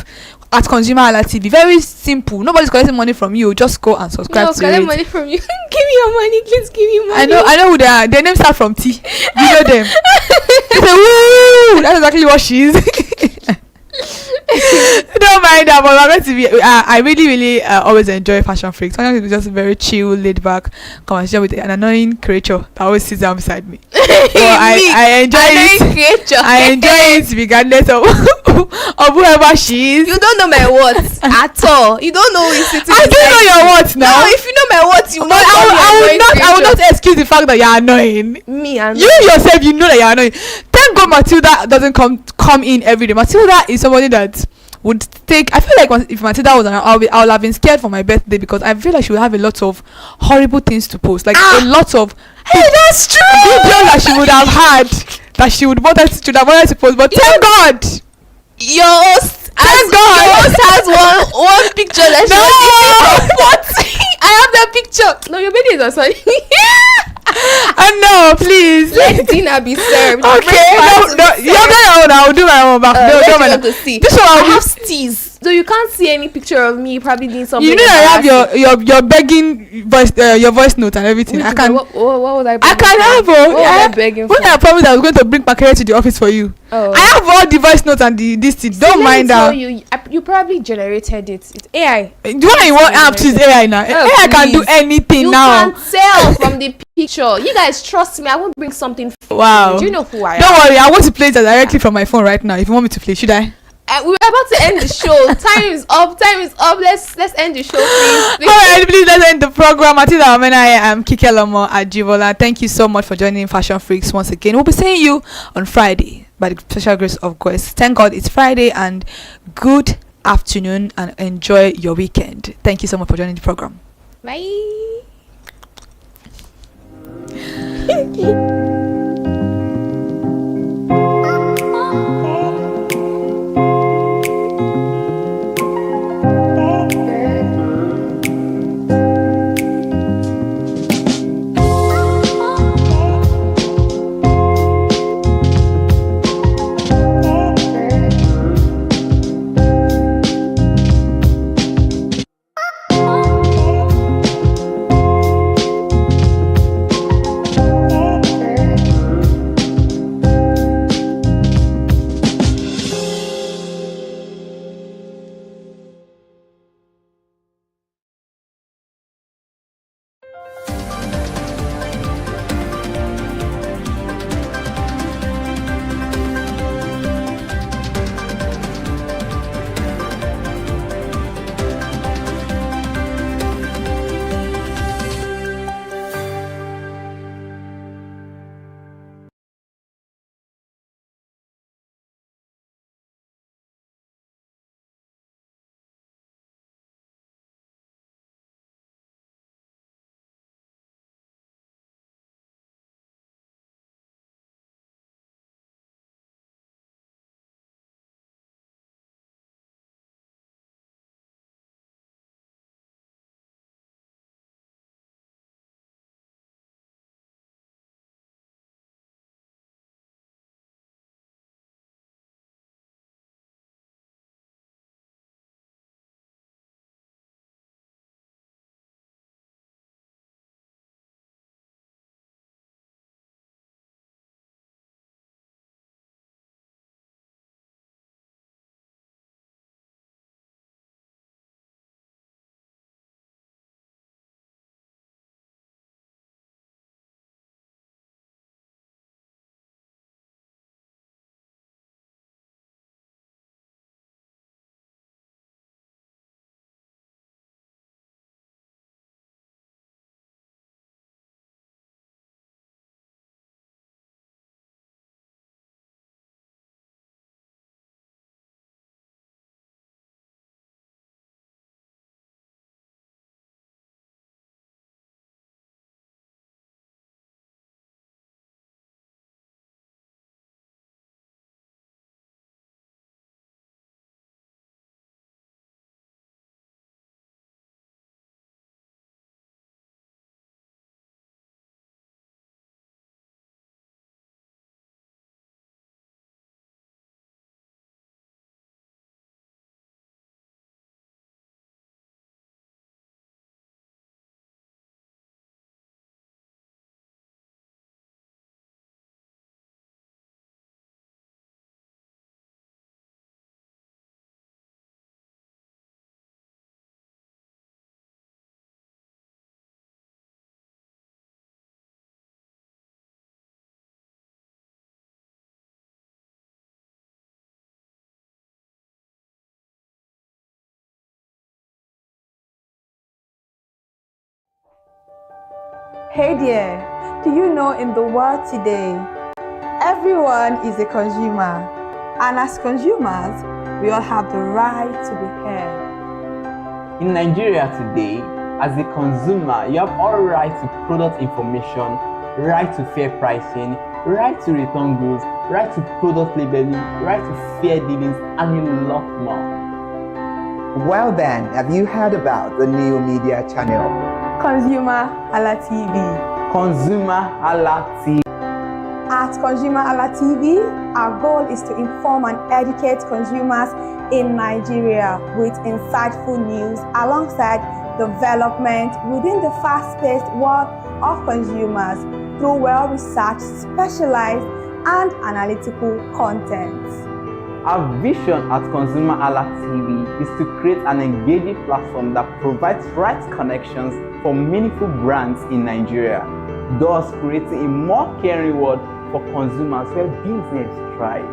at ConsumerHalla TV. Very simple. Nobody's collecting money from you. Just go and subscribe to it. Collect money from you. Give me your money, please. Give me money. I know who they are. Their names start from T. You know them. They say, woo! That's exactly what she is. Don't mind that, but we're going to be. I really always enjoy Fashion Freaks. Sometimes it's just a very chill, laid back conversation with an annoying creature that always sits down beside me. I enjoy it. I enjoy it regardless of whoever she is. You don't know my words at all. You don't know who is sitting. I don't know your words now. No, if you know my words, you know. I will not excuse the fact that you are annoying. Me and you yourself, you know that you are annoying. Thank God Matilda doesn't come in every day. Matilda is somebody that would take. I feel like if Matilda was around, I would have been scared for my birthday because I feel like she would have a lot of horrible things to post, like a lot of. Hey, that's true. Videos that she would have had that she would wanted to post, but thank God. Yours has one picture that what? I have that picture. No, your baby is on Sunday. No, please. Let dinner be served. Okay. No, you're my own. I'll do my own back. This one I have steez. So you can't see any picture of me probably doing something. You know I have your begging voice, your voice note and everything. I can. What was I? I can have. What was I begging for? When I promised I was going to bring Makere to the office for you. Oh. I have all the voice notes and this thing. Don't mind that. You probably generated it. It's AI. The one you want apps is AI now. AI can do anything now. You can tell from the picture. You guys trust me. I won't bring something. Wow. Do you know who I am? Don't worry. I want to play that directly from my phone right now. If you want me to play, should I? We're about to end the show. Time is up. Let's end the show, please. Alright, please let's end the program. Matilda Omena, I am Kikelomo Ajibola. Thank you so much for joining Fashion Freaks once again. We'll be seeing you on Friday by the special grace of God. Thank God it's Friday and good afternoon and enjoy your weekend. Thank you so much for joining the program. Bye. Hey there, do you know in the world today, everyone is a consumer, and as consumers, we all have the right to be heard. In Nigeria today, as a consumer, you have all right to product information, right to fair pricing, right to return goods, right to product labeling, right to fair dealings, and a lot more. Well then, have you heard about the new media channel? ConsumerHalla TV. ConsumerHallaTV. At ConsumerHalla TV, our goal is to inform and educate consumers in Nigeria with insightful news alongside development within the fast-paced world of consumers through well-researched, specialized, and analytical content. Our vision at ConsumerHallaTV is to create an engaging platform that provides right connections for meaningful brands in Nigeria, thus creating a more caring world for consumers where business thrive.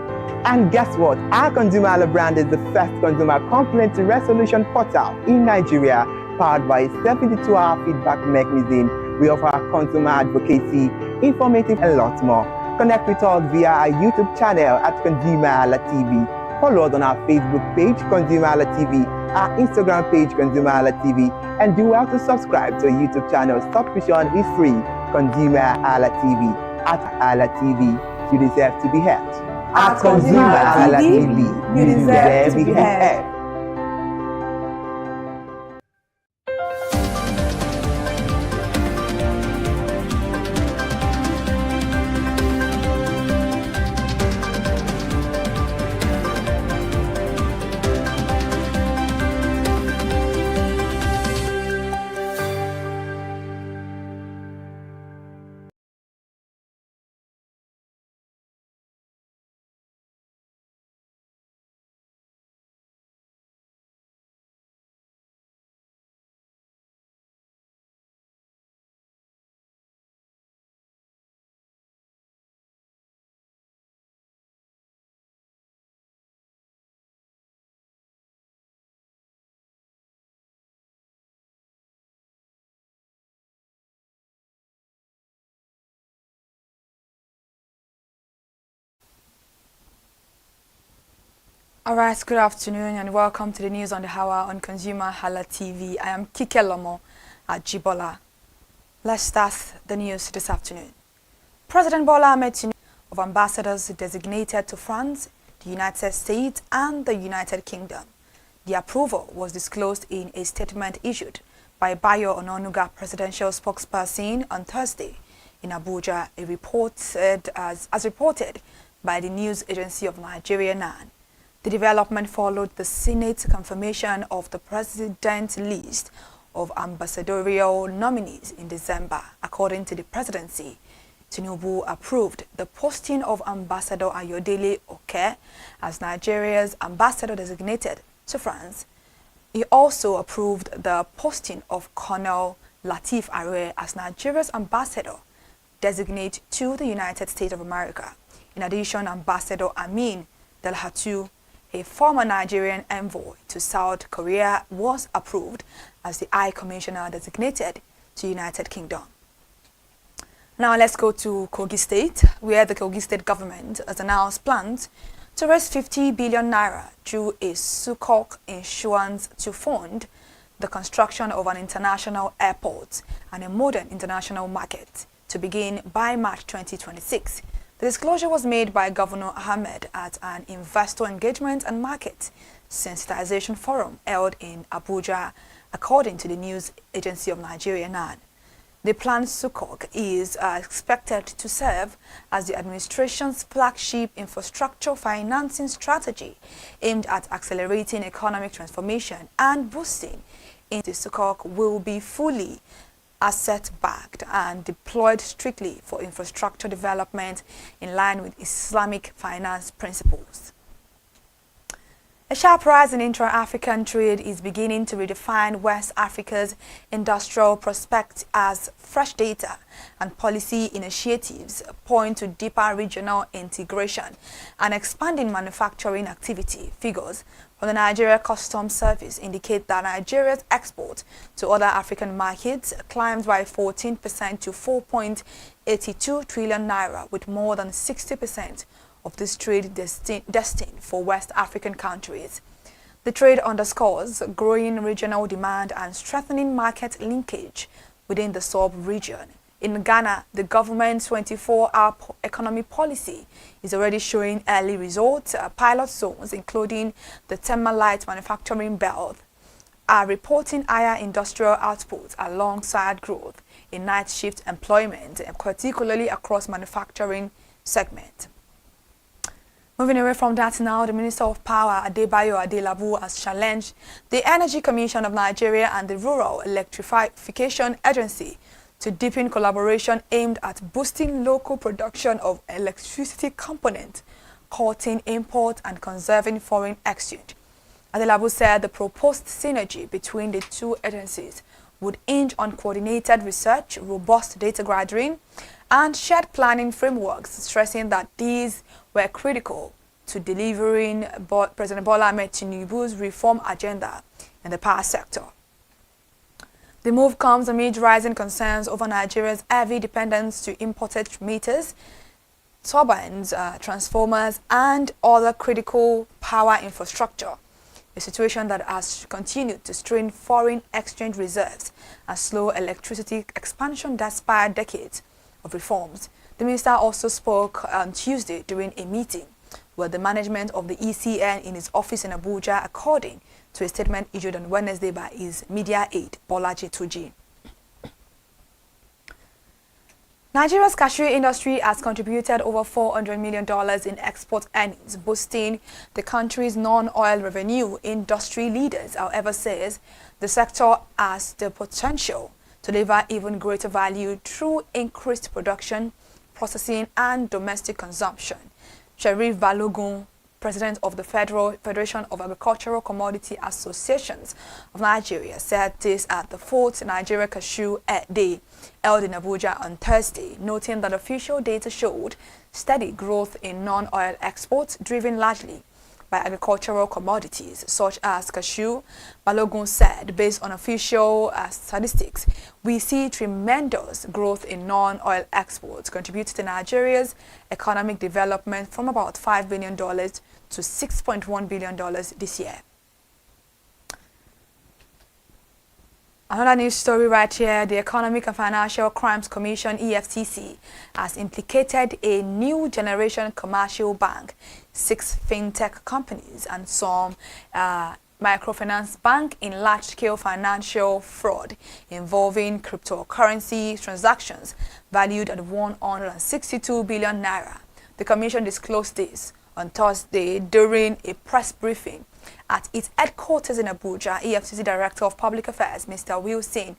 And guess what? Our ConsumerHalla brand is the first consumer complaint resolution portal in Nigeria, powered by a 72-hour feedback mechanism. We offer consumer advocacy, informative, and lots more. Connect with us via our YouTube channel at ConsumerHallaTV. Follow us on our Facebook page, ConsumerHallaTV, our Instagram page, ConsumerHallaTV, and do well to subscribe to our YouTube channel. Subscription is free. ConsumerHallaTV. At Halla TV, you deserve to be heard. At ConsumerHalla TV, you deserve to be heard. Alright, good afternoon and welcome to the news on the hour on ConsumerHalla TV. I am Kike Ajibola. Let's start the news this afternoon. President Bola Ahmed Tinubu of ambassadors designated to France, the United States and the United Kingdom. The approval was disclosed in a statement issued by Bayo Ononuga, presidential spokesperson, on Thursday in Abuja, as reported by the news agency of Nigeria NAN. The development followed the Senate confirmation of the president's list of ambassadorial nominees in December. According to the presidency, Tinubu approved the posting of Ambassador Ayodele Oke as Nigeria's ambassador designated to France. He also approved the posting of Colonel Lateef Arwe as Nigeria's ambassador designate to the United States of America. In addition, Ambassador Amin Delhatu, a former Nigerian envoy to South Korea, was approved as the High Commissioner designated to United Kingdom. Now let's go to Kogi State, where the Kogi State government has announced plans to raise 50 billion naira through a Sukuk insurance to fund the construction of an international airport and a modern international market to begin by March 2026. The disclosure was made by Governor Ahmed at an investor engagement and market sensitization forum held in Abuja, according to the news agency of Nigeria NAN. The planned Sukuk is expected to serve as the administration's flagship infrastructure financing strategy aimed at accelerating economic transformation and boosting. The Sukuk will be fully asset-backed and deployed strictly for infrastructure development in line with Islamic finance principles. A sharp rise in intra-African trade is beginning to redefine West Africa's industrial prospects as fresh data and policy initiatives point to deeper regional integration and expanding manufacturing activity. Figures from the Nigeria Customs Service indicate that Nigeria's export to other African markets climbed by 14% to 4.82 trillion naira, with more than 60% of this trade destined for West African countries. The trade underscores growing regional demand and strengthening market linkage within the sub-region. In Ghana, the government's 24-hour economy policy is already showing early results. Pilot zones, including the Tema Light Manufacturing Belt, are reporting higher industrial output alongside growth in night shift employment, particularly across manufacturing segment. Moving away from that now, the Minister of Power, Adebayo Adelabu, has challenged the Energy Commission of Nigeria and the Rural Electrification Agency to deepen collaboration aimed at boosting local production of electricity components, cutting import and conserving foreign exchange. Adelabu said the proposed synergy between the two agencies would hinge on coordinated research, robust data gathering, and shared planning frameworks, stressing that these were critical to delivering President Bola Ahmed Tinubu's reform agenda in the power sector. The move comes amid rising concerns over Nigeria's heavy dependence to imported meters, turbines, transformers, and other critical power infrastructure, a situation that has continued to strain foreign exchange reserves and slow electricity expansion despite decades of reforms. The minister also spoke on Tuesday during a meeting with the management of the ECN in his office in Abuja, according to a statement issued on Wednesday by his media aide, Bolaji Tuji. Nigeria's cashew industry has contributed over $400 million in export earnings, boosting the country's non-oil revenue. Industry leaders, however, says the sector has the potential to deliver even greater value through increased production, processing, and domestic consumption. Sharif Balogun, president of the Federation of Agricultural Commodity Associations of Nigeria, said this at the 4th Nigeria Cashew Day held in Abuja on Thursday, noting that official data showed steady growth in non-oil exports, driven largely by agricultural commodities such as cashew. Balogun said, based on official statistics, we see tremendous growth in non-oil exports, contributing to Nigeria's economic development from about $5 billion to $6.1 billion this year. Another news story right here, the Economic and Financial Crimes Commission, EFCC, has implicated a new generation commercial bank, 6 fintech companies, and some microfinance bank in large-scale financial fraud involving cryptocurrency transactions valued at 162 billion naira. The commission disclosed this on Thursday during a press briefing at its headquarters in Abuja. EFCC Director of Public Affairs, Mr. Wilson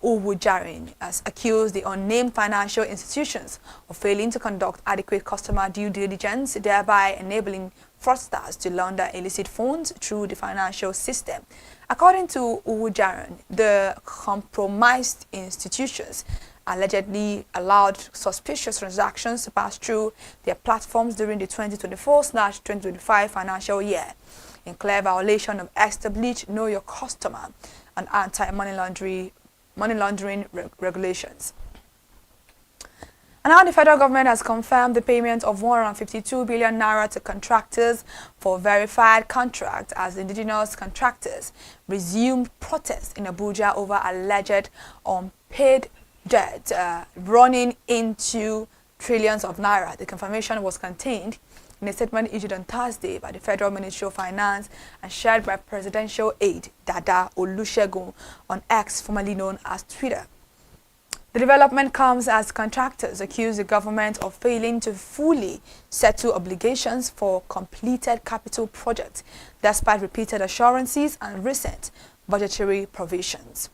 Owujarin, has accused the unnamed financial institutions of failing to conduct adequate customer due diligence, thereby enabling fraudsters to launder illicit funds through the financial system. According to Owujarin, the compromised institutions allegedly allowed suspicious transactions to pass through their platforms during the 2024/2025 financial year, in clear violation of established Know Your Customer and anti-money laundering regulations. And now the federal government has confirmed the payment of 152 billion naira to contractors for verified contracts as indigenous contractors resumed protests in Abuja over alleged unpaid debt running into trillions of naira. The confirmation was contained in a statement issued on Thursday by the Federal Ministry of Finance and shared by Presidential aide Dada Olusegun on X, formerly known as Twitter. The development comes as contractors accuse the government of failing to fully settle obligations for completed capital projects, despite repeated assurances and recent budgetary provisions.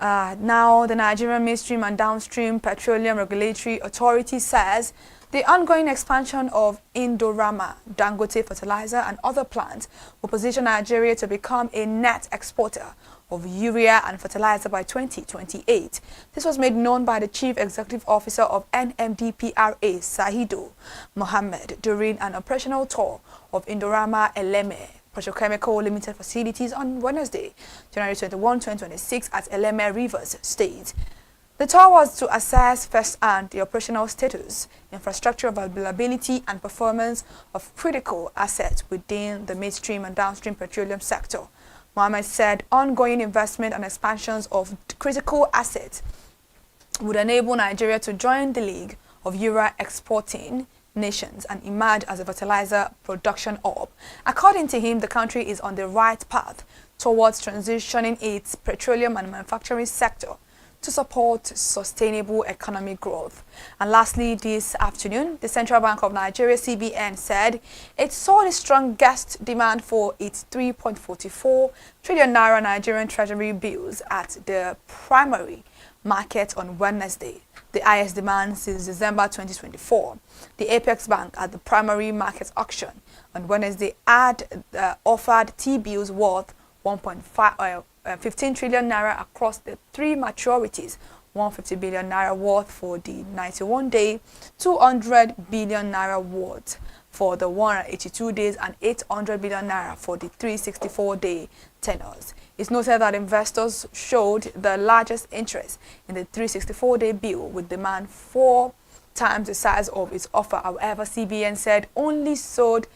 Now, the Nigerian Midstream and Downstream Petroleum Regulatory Authority says the ongoing expansion of Indorama, Dangote Fertilizer and other plants will position Nigeria to become a net exporter of urea and fertilizer by 2028. This was made known by the Chief Executive Officer of NMDPRA, Sahido Mohammed, during an operational tour of Indorama Eleme Petrochemical Limited facilities on Wednesday, January 21, 2026 at Eleme Rivers State. The tour was to assess firsthand the operational status, infrastructure availability and performance of critical assets within the midstream and downstream petroleum sector. Mohammed said ongoing investment and expansions of critical assets would enable Nigeria to join the League of urea exporting nations and emerge as a fertilizer production hub. According to him, the country is on the right path towards transitioning its petroleum and manufacturing sector to support sustainable economic growth. And lastly, this afternoon, the Central Bank of Nigeria, CBN, said it saw the strongest demand for its 3.44 trillion naira Nigerian treasury bills at the primary market on Wednesday, the highest demand since December 2024. The Apex Bank at the primary market auction on Wednesday had offered T-bills worth 15 trillion naira across the three maturities, 150 billion naira worth for the 91-day, 200 billion naira worth for the 182 days, and 800 billion naira for the 364-day tenors. It's noted that investors showed the largest interest in the 364-day bill, with demand 4 times the size of its offer. However, CBN said only sold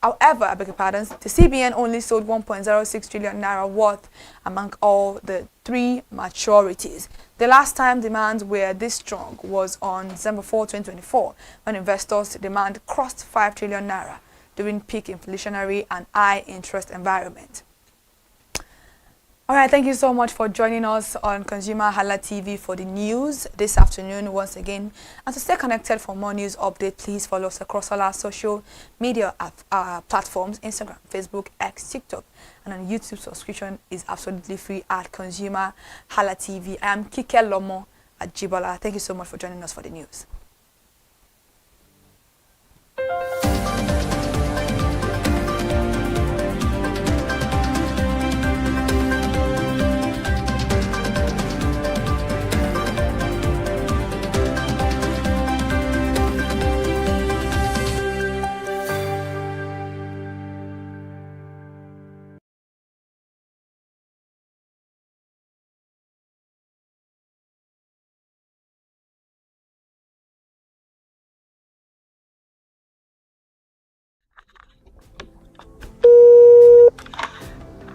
the CBN only sold 1.06 trillion naira worth among all the three maturities. The last time demands were this strong was on December 4, 2024, when investors' demand crossed 5 trillion naira during peak inflationary and high interest environment. All right, thank you so much for joining us on ConsumerHalla TV for the news this afternoon once again. And to stay connected for more news updates, please follow us across all our social media platforms, Instagram, Facebook, X, TikTok, and on YouTube. Subscription is absolutely free at ConsumerHalla TV. I am Kike Lomo at Jibola. Thank you so much for joining us for the news.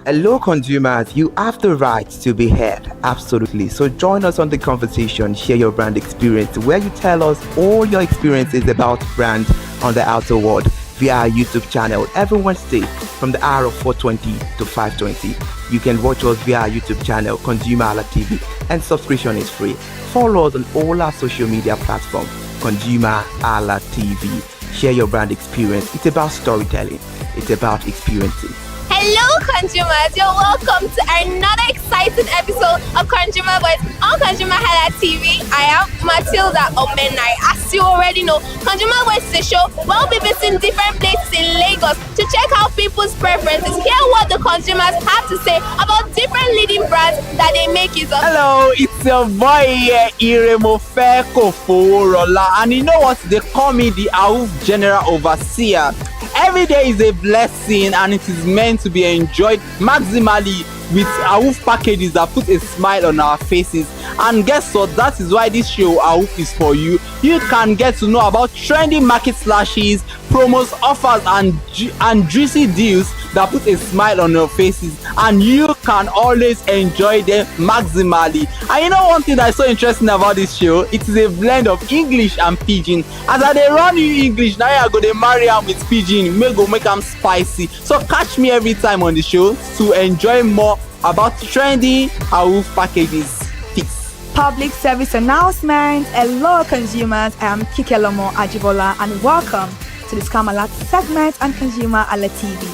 Hello, consumers. You have the right to be heard. Absolutely. So join us on the conversation. Share your brand experience, where you tell us all your experiences about brand on the outer world via our YouTube channel every Wednesday from the hour of 4:20 to 5:20. You can watch us via our YouTube channel, ConsumerHalla TV, and subscription is free. Follow us on all our social media platforms, ConsumerHalla TV. Share your brand experience. It's about storytelling. It's about experiences. Hello, consumers. You're welcome to another exciting episode of Consumer Voice on ConsumerHalla TV. I am Matilda Omenai. As you already know, Consumer Voice is a show where we'll be visiting different places in Lagos to check out people's preferences, hear what the consumers have to say about different leading brands that they make use of. Hello, it's your boy here, Iremofeko Foworola, and you know what? They call me the AUF General Overseer. Every day is a blessing and it is meant to be enjoyed maximally with AUF packages that put a smile on our faces. And guess what? That is why this show AUF is for you. You can get to know about trending market slashes, promos, offers, and juicy deals that put a smile on your faces, and you can always enjoy them maximally. And you know one thing that is so interesting about this show? It is a blend of English and Pidgin. As I dey run you English, now I go dey marry am with Pidgin, make am spicy. So catch me every time on the show to enjoy more about trendy AUF packages. Peace. Public service announcement. Hello, consumers. I am Kikelomo Ajibola, and welcome to the Scam Alert segment on ConsumerHalla TV.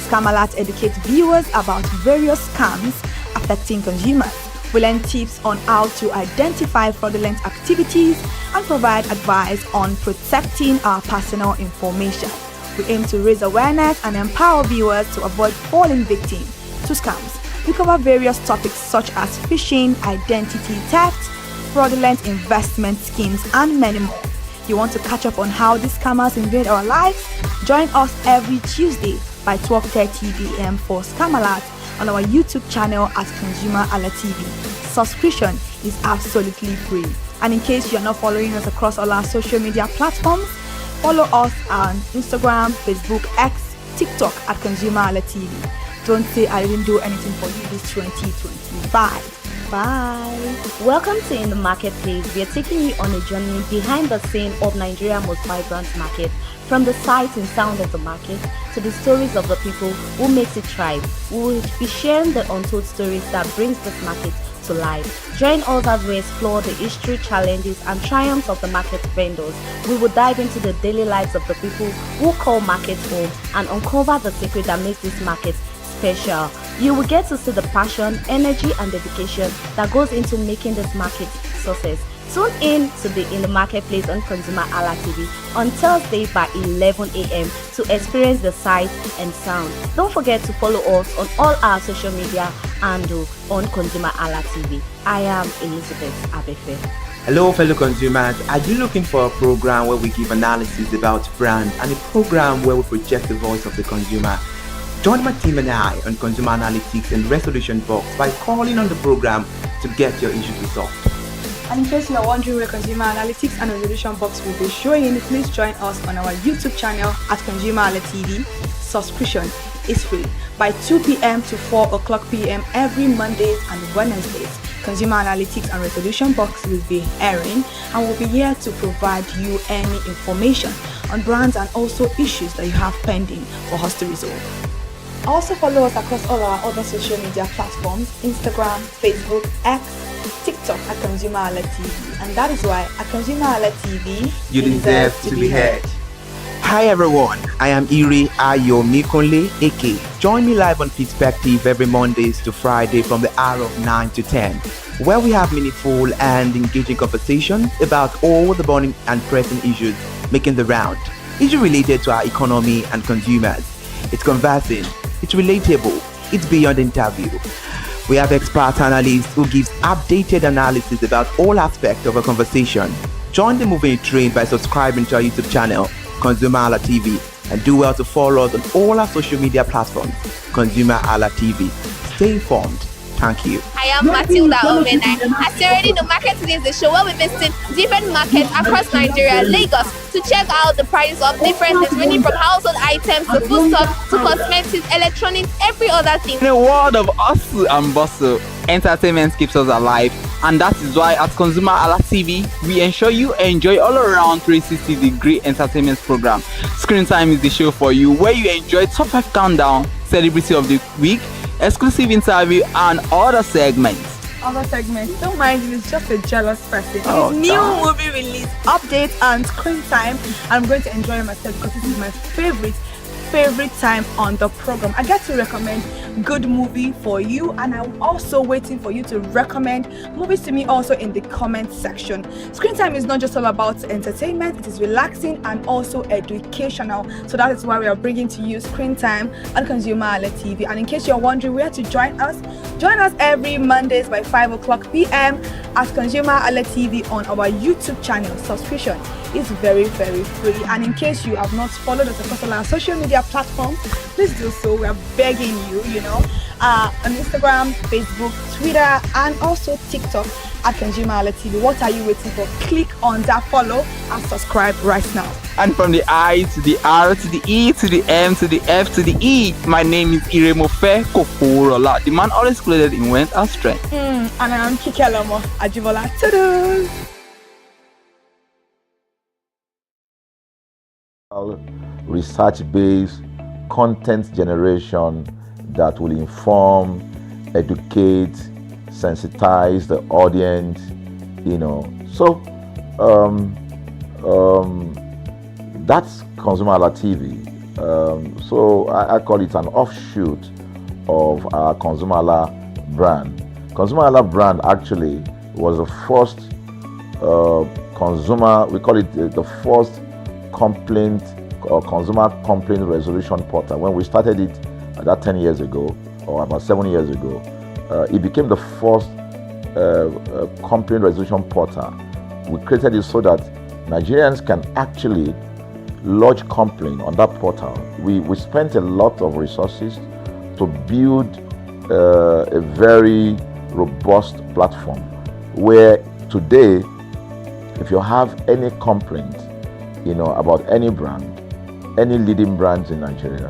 Scam Alert educates viewers about various scams affecting consumers. We learn tips on how to identify fraudulent activities and provide advice on protecting our personal information. We aim to raise awareness and empower viewers to avoid falling victim to scams. We cover various topics such as phishing, identity theft, fraudulent investment schemes, and many more. You want to catch up on how these scammers invade our lives? Join us every Tuesday by 12:30 p.m. for Scam Alert on our YouTube channel at ConsumerHalla TV. Subscription is absolutely free. And in case you're not following us across all our social media platforms, follow us on Instagram, Facebook, X, TikTok at ConsumerHalla TV. Don't say I didn't do anything for you this 2025. Bye. Welcome to In the Marketplace. We are taking you on a journey behind the scene of Nigeria's most vibrant market, from the sight and sound of the market to the stories of the people who makes it thrive. We will be sharing the untold stories that brings this market to life. Join us as we explore the history, challenges, and triumphs of the market vendors. We will dive into the daily lives of the people who call markets home and uncover the secret that makes this market special. You will get to see the passion, energy, and dedication that goes into making this market success. Tune in to the In the Marketplace on ConsumerHalla TV on Thursday by 11 a.m. to experience the sight and sound. Don't forget to follow us on all our social media and on ConsumerHalla TV. I am Elizabeth Abefe. Hello fellow consumers, are you looking for a program where we give analysis about brands and a program where we project the voice of the consumer? Join my team and I on Consumer Analytics and Resolution Box by calling on the program to get your issues resolved. And in case you are wondering where Consumer Analytics and Resolution Box will be showing, please join us on our YouTube channel at ConsumerHalla TV. Subscription is free by 2 p.m. to 4 o'clock p.m. every Mondays and Wednesdays. Consumer Analytics and Resolution Box will be airing and will be here to provide you any information on brands and also issues that you have pending for us to resolve. Also follow us across all our other social media platforms, Instagram, Facebook, X, TikTok at ConsumerHalla TV. And that is why at ConsumerHalla TV, you deserve to be heard. Hi everyone, I am Iri Ayomikunle Eke. Join me live on Perspective every Mondays to Friday from the hour of 9 to 10, where we have meaningful and engaging conversations about all the burning and pressing issues making the round. Issues related to our economy and consumers. It's conversing, it's relatable, it's beyond interview. We have expert analysts who gives updated analysis about all aspects of a conversation. Join the moving train by subscribing to our YouTube channel, ConsumerHalla TV, and do well to follow us on all our social media platforms, ConsumerHalla TV. Stay informed. Thank you. I am Matilda Omenai. As you already know, Market Today is the show where we visit different markets across Nigeria, Lagos, to check out the prices of different things, ranging from household items to foodstuffs to cosmetics, electronics, every other thing. In a world of hustle and bustle, entertainment keeps us alive, and that is why at ConsumerHalla TV, we ensure you enjoy all around 360-degree entertainment program. Screen Time is the show for you, where you enjoy top 5 countdown, celebrity of the week, exclusive interview, and other segments. Don't mind if it's just a jealous person. Oh, It's new movie release, updates, and screen time. I'm going to enjoy myself because this is my favorite time on the program. I get to recommend good movie for you, and I'm also waiting for you to recommend movies to me also in the comment section. Screen time is not just all about entertainment, it is relaxing and also educational. So that is why we are bringing to you Screen Time on ConsumerHalla TV. And in case you're wondering where to join us every Mondays by 5 o'clock p.m. at ConsumerHalla TV on our YouTube channel. Subscription is very, very free. And in case you have not followed us across all our social media platforms, please do so. We are begging you, on Instagram, Facebook, Twitter, and also TikTok at ConsumerHalla TV. What are you waiting for? Click on that follow and subscribe right now. And from the I to the R to the E to the M to the F to the E, my name is Iremofe Koforola, the man always clothed in wealth and strength. And I am Kikelomo Ajibola. Ta-da! Research-based content generation that will inform, educate, sensitize the audience, So that's ConsumerHalla TV. So I call it an offshoot of our ConsumerHalla brand. ConsumerHalla brand actually was the first we call it the first complaint or consumer complaint resolution portal. When we started it about 10 years ago or about 7 years ago, It became the first complaint resolution portal. We created it so that Nigerians can actually lodge complaint on that portal. We spent a lot of resources to build a very robust platform where today, if you have any complaint, about any brand, any leading brands in Nigeria,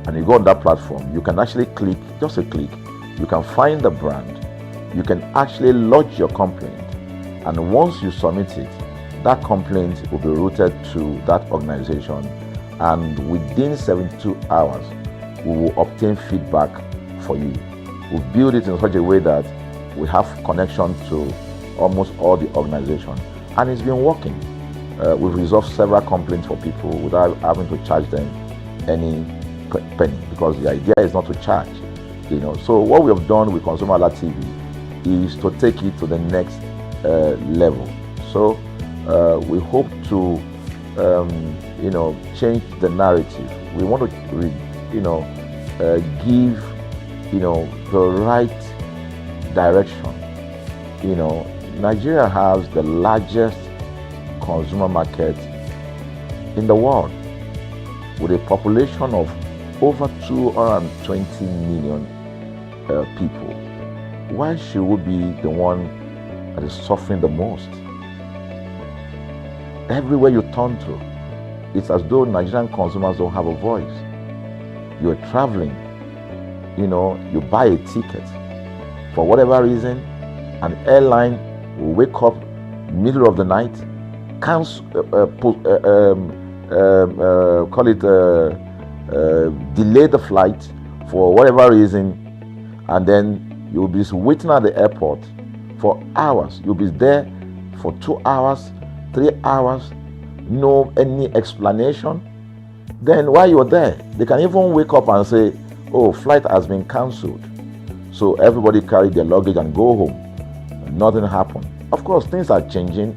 and you go on that platform, you can actually click, just a click, you can find the brand, you can actually lodge your complaint, and once you submit it, that complaint will be routed to that organization, and within 72 hours, we will obtain feedback for you. We build it in such a way that we have connection to almost all the organizations, and it's been working. We've resolved several complaints for people without having to charge them any penny, because the idea is not to charge. So what we have done with ConsumerHallaTV is to take it to the next level. So we hope to change the narrative. We want to give the right direction. Nigeria has the largest consumer market in the world, with a population of over 220 million people. Why should we be the one that is suffering the most? Everywhere you turn to, it's as though Nigerian consumers don't have a voice. You're traveling, you buy a ticket. For whatever reason, an airline will wake up middle of the night, delay the flight for whatever reason, and then you'll be waiting at the airport for hours. You'll be there for 2 hours, 3 hours, no any explanation. Then while you're there, they can even wake up and say, oh, flight has been cancelled. So everybody carry their luggage and go home. Nothing happened. Of course, things are changing.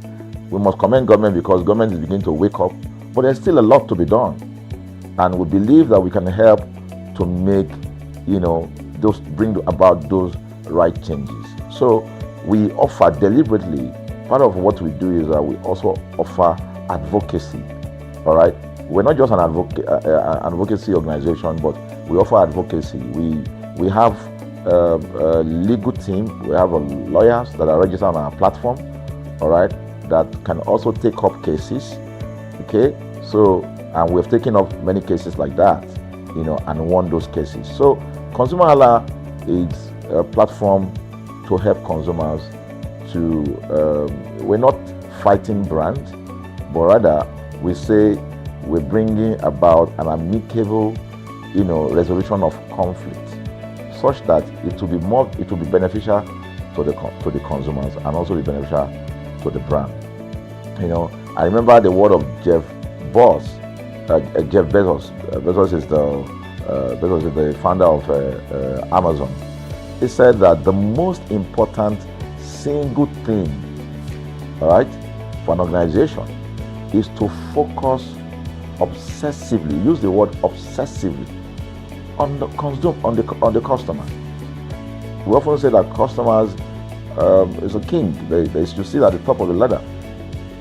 We must commend government because government is beginning to wake up, but there's still a lot to be done. And we believe that we can help to make, bring about those right changes. So we offer deliberately, part of what we do is that we also offer advocacy, all right? We're not just an advocacy organization, but we offer advocacy. We have a legal team, we have lawyers that are registered on our platform, all right, that can also take up cases, okay? So, and we've taken up many cases like that, and won those cases. So, ConsumerHalla is a platform to help consumers to, we're not fighting brands, but rather we say we're bringing about an amicable, resolution of conflict, such that it will be beneficial to the consumers and also be beneficial to the brand. I remember the word of Jeff Bezos. Bezos is the founder of Amazon. He said that the most important single thing, all right, for an organization is to focus obsessively, use the word obsessively, on the customer. We often say that customers is a king. They should sit at the top of the ladder.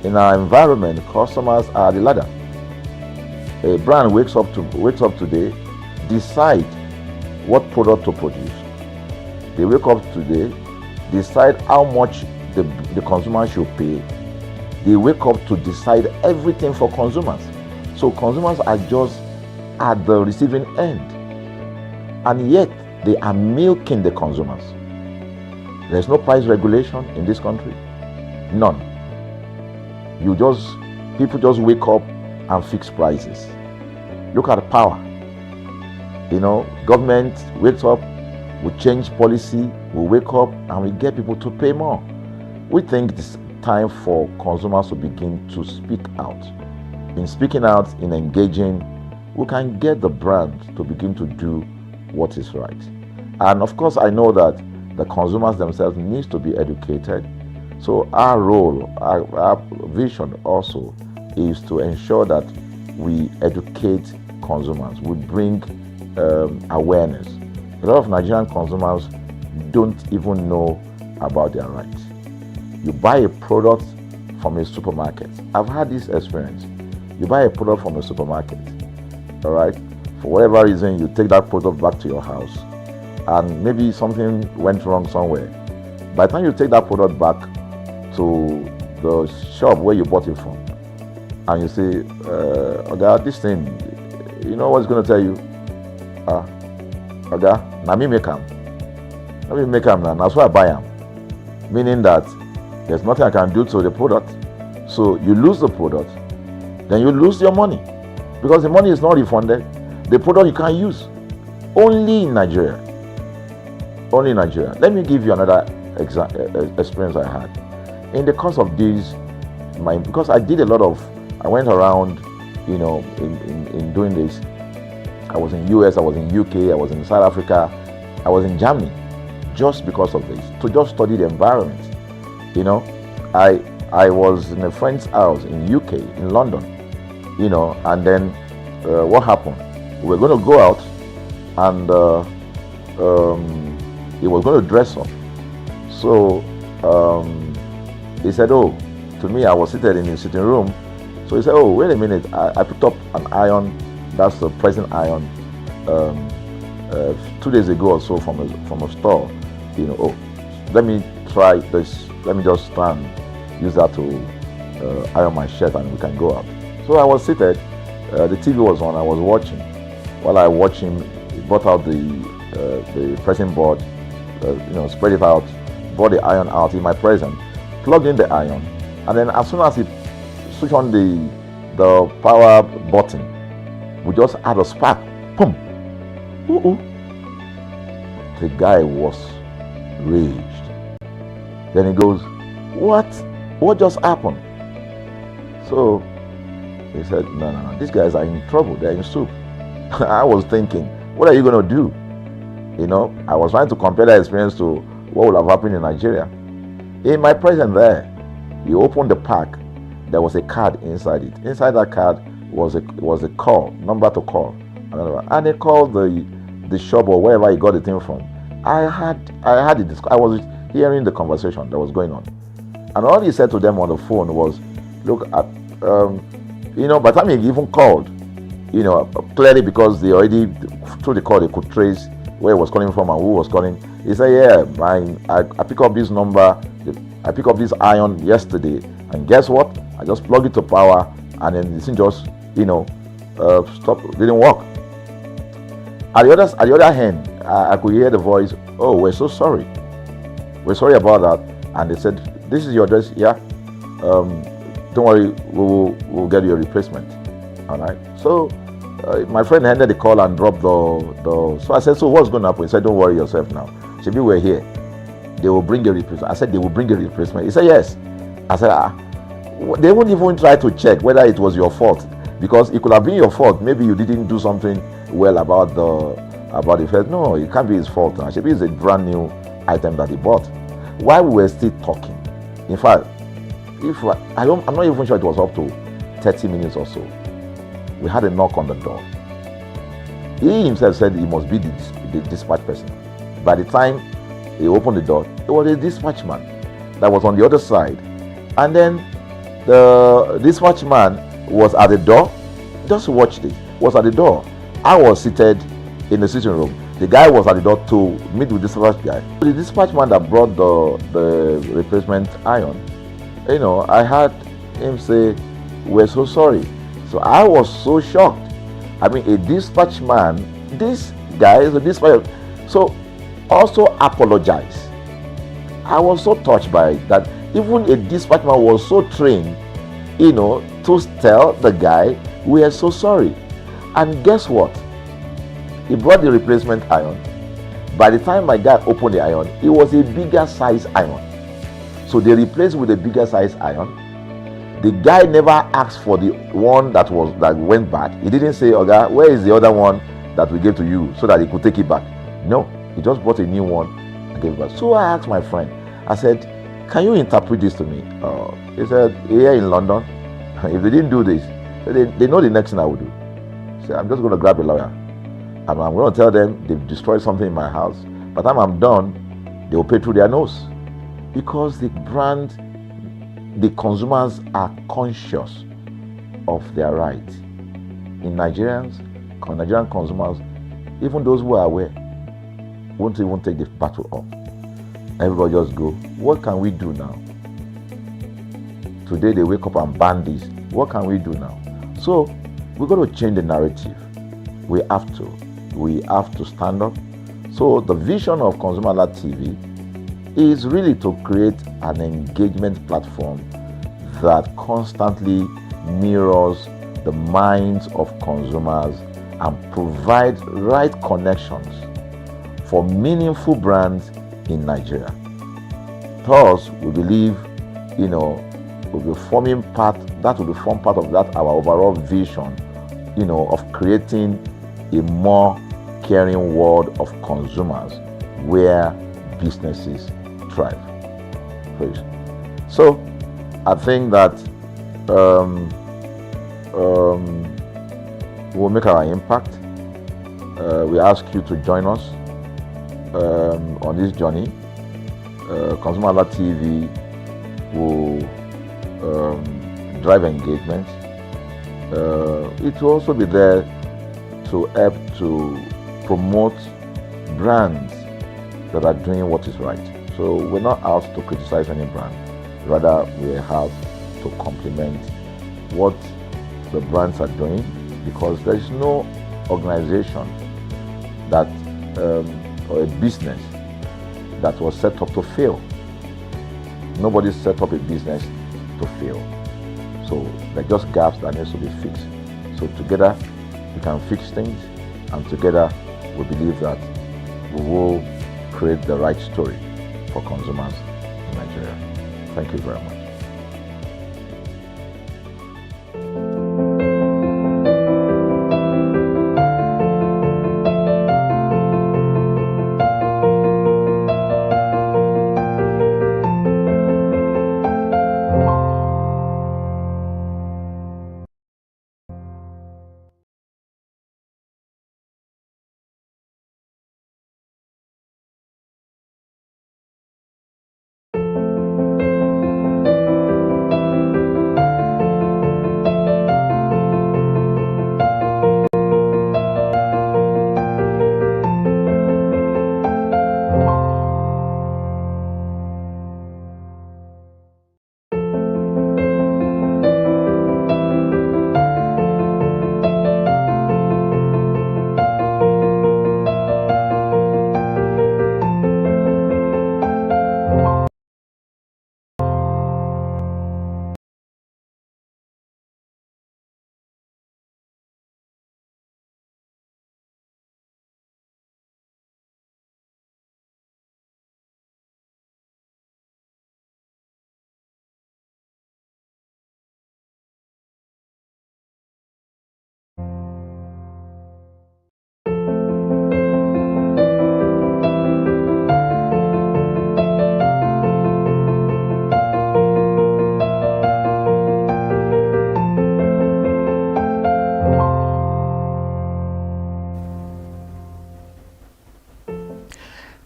In our environment, customers are the ladder. A brand wakes up today, decide what product to produce. They wake up today, decide how much the consumer should pay. They wake up to decide everything for consumers. So consumers are just at the receiving end, and yet they are milking the consumers. There's no price regulation in this country, none. People just wake up and fix prices. Look at power. Government wakes up, we change policy, we wake up and we get people to pay more. We think it's time for consumers to begin to speak out. In speaking out, in engaging, we can get the brand to begin to do what is right. And of course, I know that the consumers themselves need to be educated. So our role, our vision also is to ensure that we educate consumers, we bring awareness. A lot of Nigerian consumers don't even know about their rights. You buy a product from a supermarket. I've had this experience. You buy a product from a supermarket, all right? For whatever reason, you take that product back to your house, and maybe something went wrong somewhere. By the time you take that product back to the shop where you bought it from, and you say, okay, this thing, you know what's going to tell you? Okay, now me make them. Let me make them now. That's why I buy them. Meaning that there's nothing I can do to the product. So you lose the product, then you lose your money, because the money is not refunded. The product you can't use. Only in Nigeria. Only in Nigeria. Let me give you another experience I had. In the course of this, because I did a lot of, I went around, you know, in doing this. I was in US, I was in UK, I was in South Africa, I was in Germany, just because of this, to just study the environment. You know, I was in a friend's house in UK, in London, you know, and then what happened? We were going to go out, and he was going to dress up. So he said, oh, to me, I was seated in his sitting room. So he said, oh, wait a minute, I picked up an iron, that's the pressing iron, 2 days ago or so from a store. You know, oh, let me try this, let me just stand, use that to iron my shirt, and we can go out. So I was seated, the TV was on, I was watching. While I watched him, he brought out the pressing board, you know, spread it out, brought the iron out in my presence, plugged in the iron, and then as soon as he switched on the power button, we just had a spark. Boom! The guy was raged. Then he goes, what just happened? So he said, no, these guys are in trouble, they're in soup. I was thinking, what are you going to do? You know, I was trying to compare that experience to what would have happened in Nigeria. In my presence there, he opened the pack. There was a card inside it. Inside that card was a call, number to call. And he called the shop or wherever he got the thing from. I was hearing the conversation that was going on. And all he said to them on the phone was, look, you know, by the time he even called, you know, clearly because they already, through the call, they could trace where he was calling from and who was calling. He said, yeah, I picked up this number, I picked up this iron yesterday, and guess what? I just plugged it to power, and then the thing just, you know, stopped, didn't work. At the other hand, I could hear the voice, oh, we're so sorry. We're sorry about that. And they said, this is your address, yeah. Don't worry, we'll get you a replacement. All right. So my friend ended the call and dropped the. So I said, so what's going to happen? He said, don't worry yourself now. Shebi, we're here. They will bring a replacement. I said, they will bring a replacement. He said, yes. I said, they won't even try to check whether it was your fault, because it could have been your fault. Maybe you didn't do something well about the first. No, it can't be his fault. Shebi is a brand new item that he bought. While we were still talking, in fact, I'm not even sure it was up to 30 minutes or so, we had a knock on the door. He himself said he must be the dispatch person. By the time he opened the door, it was a dispatch man that was on the other side. And then the dispatch man was at the door. Just watch this. Was at the door. I was seated in the sitting room. The guy was at the door to meet with the dispatch guy. The dispatch man that brought the replacement iron, you know, I heard him say, we're so sorry. So I was so shocked. I mean, a dispatch man, this guy is a dispatch, so also apologize. I was so touched by it that even a dispatch man was so trained, you know, to tell the guy, we are so sorry. And guess what? He brought the replacement iron. By the time my guy opened the iron, it was a bigger size iron. So they replaced with a bigger size iron. The guy never asked for the one that went bad. He didn't say, okay, where is the other one that we gave to you, so that he could take it back? No, he just bought a new one and gave it back. So I asked my friend, I said, can you interpret this to me? He said, here in London, if they didn't do this, they know the next thing I will do. So I'm just going to grab a lawyer and I'm going to tell them they've destroyed something in my house. By the time I'm done, they will pay through their nose, because the consumers are conscious of their rights. In Nigerian consumers, even those who are aware, won't even take the battle up. Everybody just go, what can we do now? Today they wake up and ban this. What can we do now? So we're going to change the narrative. We have to stand up. So the vision of ConsumerHalla TV is really to create an engagement platform that constantly mirrors the minds of consumers and provide right connections for meaningful brands in Nigeria. Thus, we believe, will be forming part of that our overall vision, of creating a more caring world of consumers where businesses thrive. Please. So, I think that we'll make our impact. We ask you to join us on this journey. ConsumerHalla TV will drive engagement. It will also be there to help to promote brands that are doing what is right. So we're not out to criticize any brand. Rather, we have to complement what the brands are doing, because there is no organization that or a business that was set up to fail. Nobody set up a business to fail. So there are just gaps that needs to be fixed. So together we can fix things, and together we believe that we will create the right story for consumers in Nigeria. Thank you very much.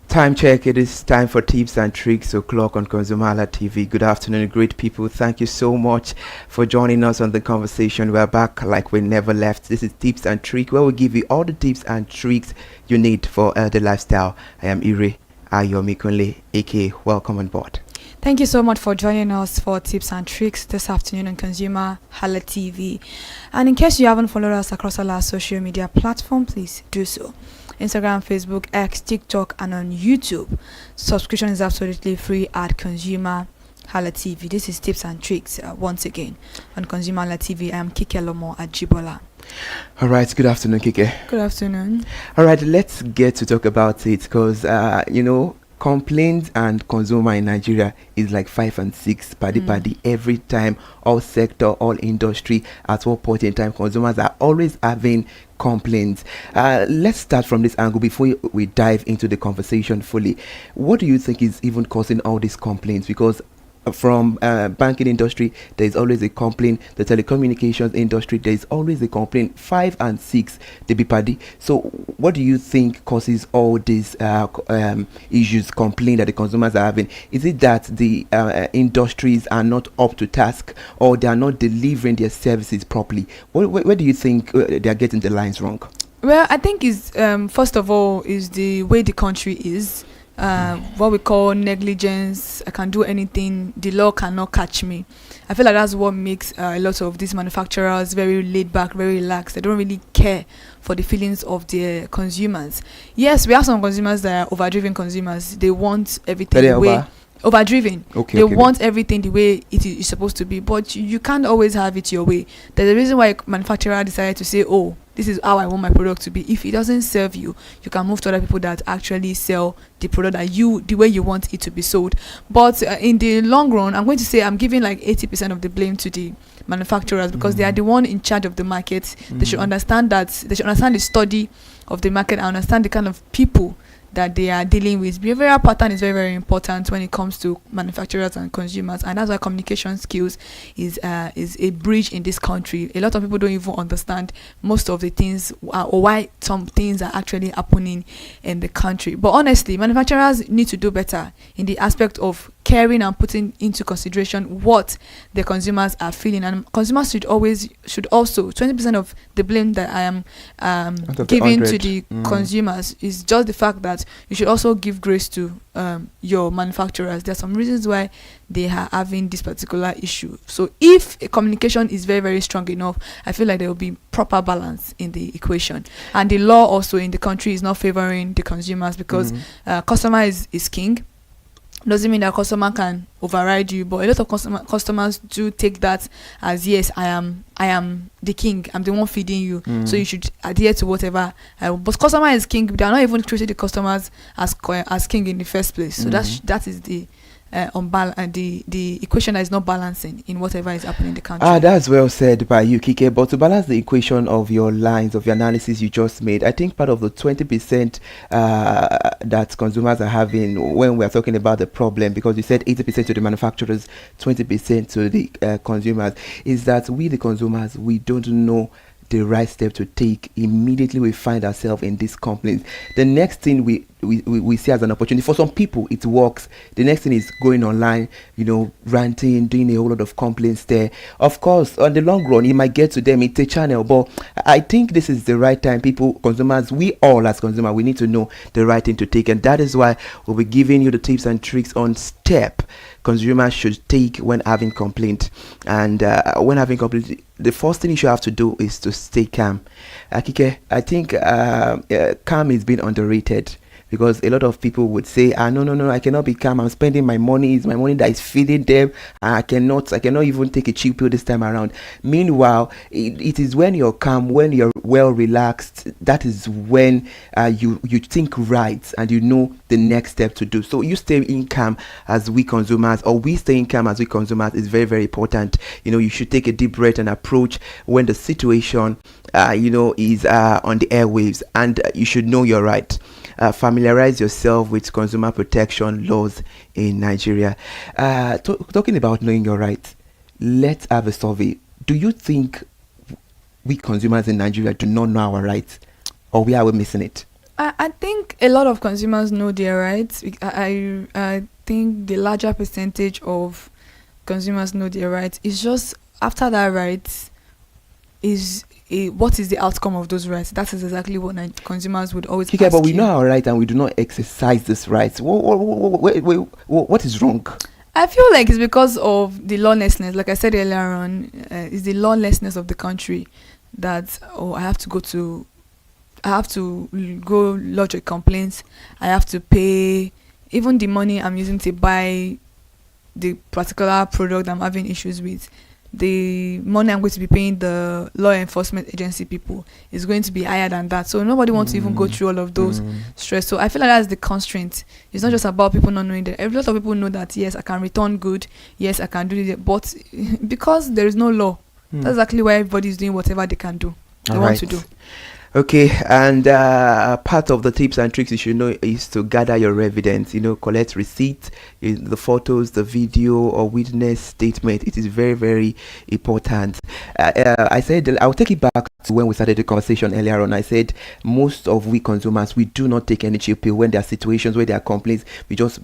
Time check. It is time for tips and tricks o'clock on ConsumerHalla TV. Good afternoon, great people. Thank you so much for joining us on the conversation. We're back like we never left. This is tips and tricks, where we give you all the tips and tricks you need for the lifestyle. I am Ire Ayomikunle, aka welcome on board. Thank you so much for joining us for tips and tricks this afternoon on ConsumerHalla TV. And in case you haven't followed us across all our social media platforms, please do so. Instagram, Facebook, X, TikTok, and on YouTube. Subscription is absolutely free at ConsumerHalla TV. This is tips and tricks once again on ConsumerHalla TV. I am Kike Lomo at Jibola. All right, good afternoon, Kike. Good afternoon. All right, let's get to talk about it, because complaints and consumer in Nigeria is like 5 and 6 paddy every time. All sector, all industry, at one point in time, consumers are always having complaints. Let's start from this angle before we dive into the conversation fully. What do you think is even causing all these complaints? Because from banking industry, there is always a complaint. The telecommunications industry, there is always a complaint. 5 and 6, they be paddy. So what do you think causes all these issues, complaint that the consumers are having? Is it that the industries are not up to task, or they are not delivering their services properly? Where do you think they are getting the lines wrong? Well, I think is first of all is the way the country is. What we call negligence. I can do anything. The law cannot catch me. I feel like that's what makes a lot of these manufacturers very laid back, very relaxed. They don't really care for the feelings of their consumers. Yes, we have some consumers that are overdriven consumers. They want everything the way overdriven. They want everything the way it is supposed to be, but you can't always have it your way. There's a reason why a manufacturer decided to say, oh, this is how I want my product to be. If it doesn't serve you, you can move to other people that actually sell the product that the way you want it to be sold. But in the long run, I'm going to say I'm giving like 80% of the blame to the manufacturers, because they are the one in charge of the market. They should understand that. They should understand the study of the market and understand the kind of people that they are dealing with. Behavioral pattern is very, very important when it comes to manufacturers and consumers, and that's why communication skills is a bridge in this country. A lot of people don't even understand most of the things or why some things are actually happening in the country. But honestly, manufacturers need to do better in the aspect of caring and putting into consideration what the consumers are feeling, and consumers should also 20% of the blame that I am giving to the consumers is just the fact that you should also give grace to your manufacturers. There are some reasons why they are having this particular issue. So if a communication is very, very strong enough, I feel like there will be proper balance in the equation. And the law also in the country is not favoring the consumers, because customer is king. Doesn't mean that customer can override you, but a lot of customers do take that as, yes, I am the king, I'm the one feeding you, so you should adhere to whatever. But customer is king. They are not even treating the customers as king in the first place. So that is the the equation that is not balancing in whatever is happening in the country. That's well said by you, Kike. But to balance the equation of your lines of your analysis you just made, I think part of the 20% that consumers are having when we are talking about the problem, because you said 80% to the manufacturers, 20% to the consumers, is that we the consumers, we don't know the right step to take. Immediately we find ourselves in these complaints. The next thing we see as an opportunity, for some people it works. The next thing is going online, ranting, doing a whole lot of complaints there. Of course, on the long run it might get to them, it's a channel, but I think this is the right time. People, consumers, we all as consumers, we need to know the right thing to take, and that is why we'll be giving you the tips and tricks on step consumers should take when having complaint. And when having complaint, the first thing you should have to do is to stay calm. Kike, I think calm is being underrated, because a lot of people would say, no, I cannot be calm. I'm spending my money. It's my money that is feeding them. I cannot even take a cheap pill this time around. Meanwhile, it is when you're calm, when you're well relaxed, that is when you think right and you know the next step to do. So you staying calm as we consumers, or we staying calm as we consumers, is very, very important. You should take a deep breath and approach when the situation, is on the airwaves, and you should know you're right. Familiarize yourself with consumer protection laws in Nigeria. Talking about knowing your rights, let's have a survey. Do you think we consumers in Nigeria do not know our rights, or we are missing it? I think a lot of consumers know their rights. I think the larger percentage of consumers know their rights. It's just after that rights is what is the outcome of those rights? That is exactly what consumers would always ask. But we know our rights and we do not exercise these rights. What is wrong? I feel like it's because of the lawlessness. Like I said earlier on, it's the lawlessness of the country that I have to go lodge a complaint. I have to pay even the money I'm using to buy the particular product I'm having issues with. The money I'm going to be paying the law enforcement agency people is going to be higher than that. So nobody wants to even go through all of those stress. So I feel like that's the constraint. It's not just about people not knowing that. A lot of people know that, yes, I can return good. Yes, I can do it. But because there is no law, that's exactly why everybody is doing whatever they can do. They want to do. Okay, and part of the tips and tricks you should know is to gather your evidence. Collect receipts, the photos, the video, or witness statement. It is very, very important. I said I'll take it back to when we started the conversation earlier on. I said most of we consumers, we do not take any cheap pill when there are situations where there are complaints. We just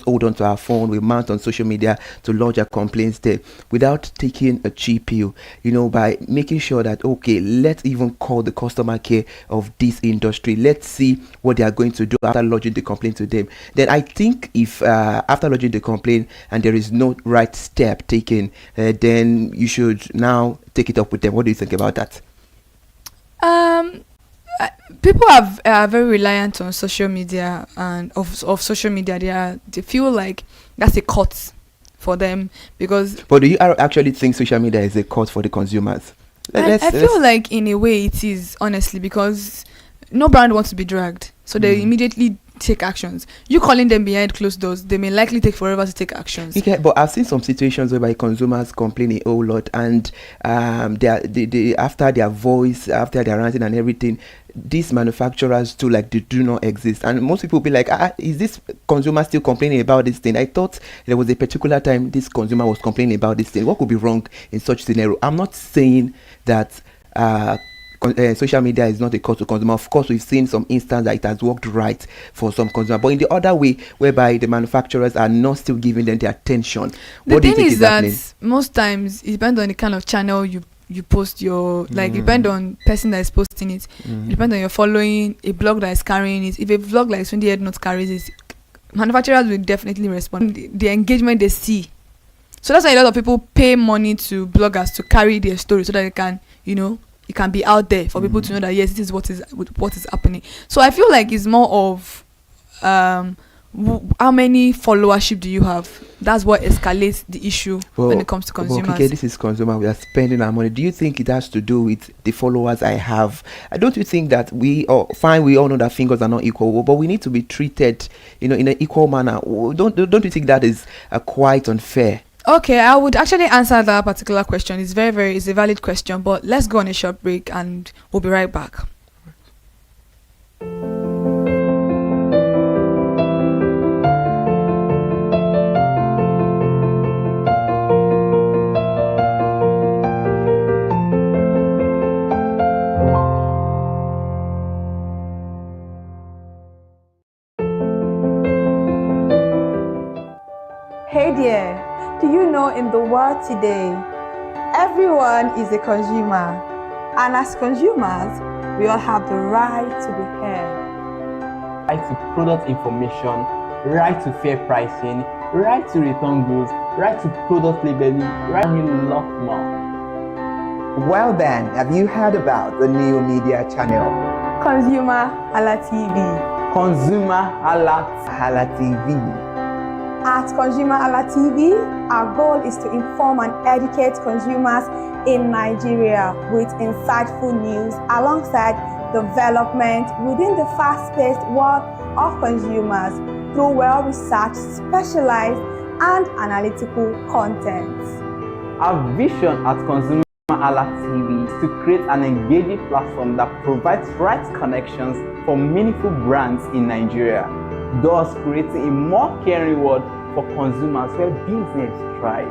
hold on to our phone, we mount on social media to lodge our complaints there without taking a cheap pill. By making sure that okay, let's even call the customer care of this industry. Let's see what they are going to do after lodging the complaint to them. Then I think if after lodging the complaint and there is no right step taken, then you should now take it up with them. What do you think about that? People are very reliant on social media and of social media. They feel like that's a cut for them because. But do you actually think social media is a cut for the consumers? I feel like in a way it is, honestly, because no brand wants to be dragged, so they immediately take actions. You calling them behind closed doors, they may likely take forever to take actions. Okay, but I've seen some situations whereby consumers complain a whole lot, and they after their voice, after their ranting and everything, these manufacturers too, like, they do not exist, and most people be like, is this consumer still complaining about this thing? I thought there was a particular time this consumer was complaining about this thing. What could be wrong in such scenario? I'm not saying that social media is not a cause to consumer. Of course, we've seen some instances that it has worked right for some consumer, but in the other way, whereby the manufacturers are not still giving them the attention. The thing is that most times it depends on the kind of channel you post your, like, depend on person that is posting it. It depends on your following, a blog that is carrying it. If a blog like Swindy Head Not carries it, manufacturers will definitely respond. The engagement they see. So that's why a lot of people pay money to bloggers to carry their story so that they can, it can be out there for people to know that yes, this is what is happening. So I feel like it's more of how many followership do you have? That's what escalates the issue when it comes to consumers. Okay, this is consumer. We are spending our money. Do you think it has to do with the followers I have? Don't you think that we all know that fingers are not equal, but we need to be treated, in an equal manner? Don't you think that is quite unfair? Okay, I would actually answer that particular question. It's it's a valid question, but let's go on a short break and we'll be right back. Hey there, do you know in the world today, everyone is a consumer, and as consumers, we all have the right to be heard. Right to product information, right to fair pricing, right to return goods, right to product labeling, right to a lot more. Well then, have you heard about the new media channel? ConsumerHalla TV. ConsumerHalla TV. At ConsumerHalla TV, our goal is to inform and educate consumers in Nigeria with insightful news alongside development within the fast-paced world of consumers through well-researched, specialized, and analytical content. Our vision at ConsumerHalla TV is to create an engaging platform that provides right connections for meaningful brands in Nigeria, thus creating a more caring world for consumers where business thrive.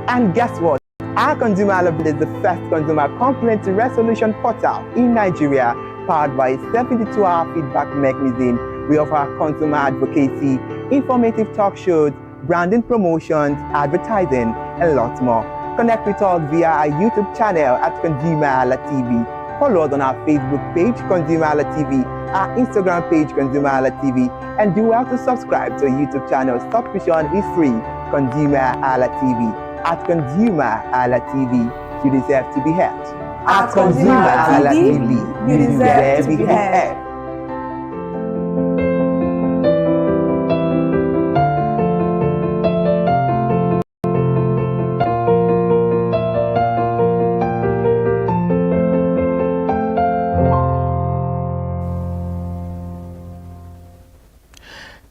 And guess what? Our ConsumerHalla is the first consumer complaint resolution portal in Nigeria, powered by a 72-hour feedback mechanism. We offer consumer advocacy, informative talk shows, branding promotions, advertising, and lots more. Connect with us via our YouTube channel at ConsumerHalla TV. Follow us on our Facebook page, ConsumerHalla TV, our Instagram page, ConsumerHalla TV, and do well to subscribe to our YouTube channel. Subscription is free. ConsumerHalla TV. At ConsumerHalla TV, you deserve to be heard. At ConsumerHalla TV, you deserve to be heard.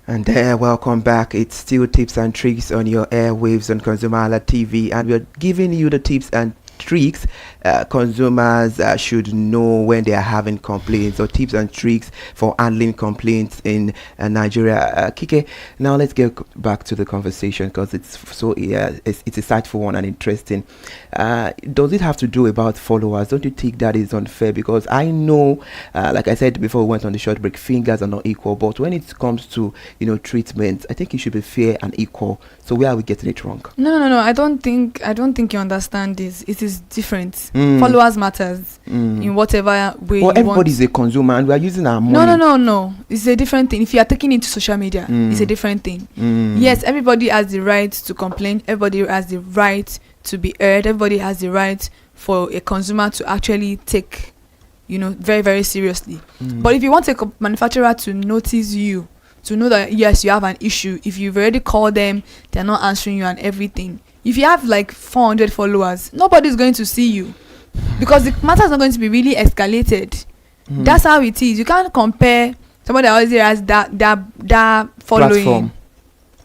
And welcome back. It's still tips and tricks on your airwaves on ConsumerHalla TV, and we're giving you the tips and tricks consumers should know when they are having complaints, or tips and tricks for handling complaints in Nigeria. Kike, now let's get back to the conversation because it's so it's a insightful one and interesting. Does it have to do about followers? Don't you think that is unfair? Because I know, like I said before we went on the short break, fingers are not equal. But when it comes to treatment, I think it should be fair and equal. So where are we getting it wrong? No. I don't think you understand this. It is different. Followers matters in whatever way. Well, everybody's a consumer, and we are using our money. No. It's a different thing. If you are taking it to social media, it's a different thing. Yes, everybody has the right to complain. Everybody has the right to be heard. Everybody has the right for a consumer to actually take, very, very seriously. But if you want a manufacturer to notice you, to know that yes, you have an issue, if you've already called them, they're not answering you and everything. If you have like 400 followers, nobody's going to see you because the matter is not going to be really escalated. That's how it is. You can't compare somebody that already has that following. Platform.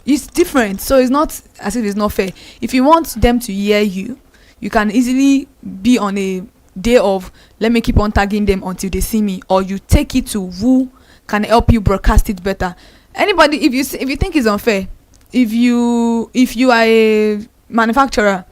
It's different, so it's not as if it's not fair. If you want them to hear you, you can easily be on a day of let me keep on tagging them until they see me, or you take it to who can help you broadcast it better. Anybody, if you think it's unfair, if you are a manufacturer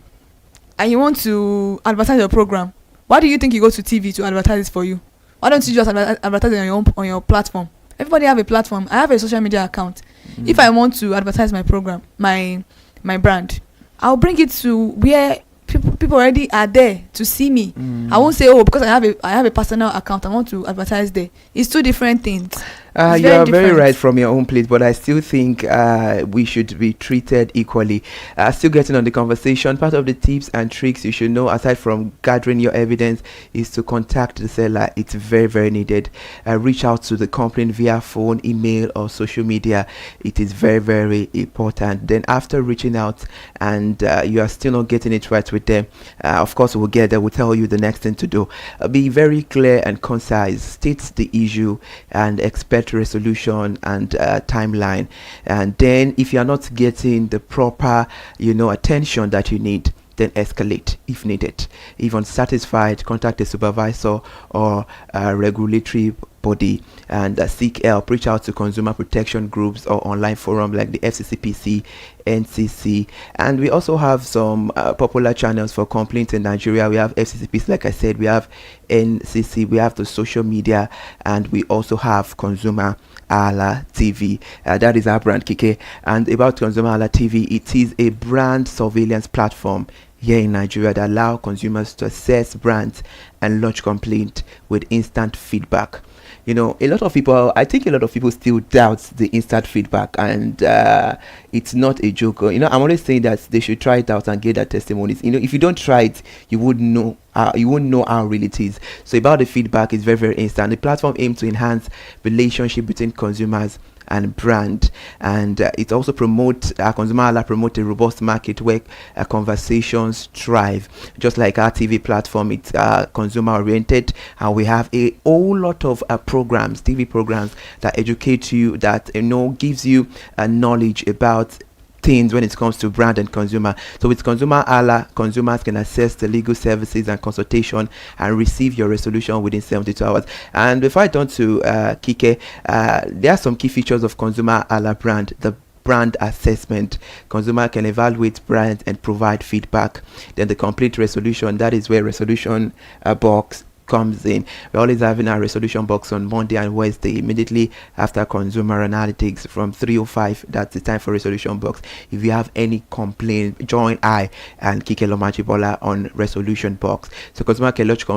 and you want to advertise your program, why do you think you go to TV to advertise it for you? Why don't you just advertise it on your platform? Everybody have a platform. I have a social media account. If I want to advertise my program, my brand, I'll bring it to where people already are there to see me. I won't say, because I have a personal account, I want to advertise there. It's two different things. You are very right from your own place, but I still think we should be treated equally. Still getting on the conversation, part of the tips and tricks you should know, aside from gathering your evidence, is to contact the seller. It's very, very needed. Reach out to the company via phone, email, or social media. It is very, very important. Then after reaching out and you are still not getting it right with them, of course we'll get there. We'll tell you the next thing to do. Be very clear and concise. State the issue and expect resolution and timeline. And then if you are not getting the proper attention that you need, then escalate if needed. If unsatisfied, contact a supervisor or a regulatory body and seek help. Reach out to consumer protection groups or online forum like the FCCPC, NCC, and we also have some popular channels for complaints in Nigeria. We have FCCPC, like I said, we have NCC, we have the social media, and we also have ConsumerHallaTV. That is our brand, Kike. And about ConsumerHallaTV, it is a brand surveillance platform here in Nigeria that allow consumers to assess brands and lodge complaint with instant feedback. A lot of people, I think a lot of people still doubt the instant feedback, and it's not a joke. I'm always saying that they should try it out and get their testimonies. If you don't try it, you wouldn't know how real it is. So about the feedback is very, very instant. The platform aims to enhance relationship between consumers and brand, and it also promotes ConsumerHalla promote a robust market where conversations thrive. Just like our TV platform, it's consumer oriented, and we have a whole lot of TV programs that educate you, that gives you knowledge about things when it comes to brand and consumer. So with ConsumerHalla, consumers can access the legal services and consultation and receive your resolution within 72 hours. And before I turn to Kike, there are some key features of ConsumerHalla brand. The brand assessment. Consumer can evaluate brand and provide feedback. Then the complete resolution, that is where resolution box comes in. We're always having our resolution box on Monday and Wednesday, immediately after consumer analytics from 3:05. That's the time for resolution box. If you have any complaint, join I and Kike Lomajibola on resolution box. So consumer can lodge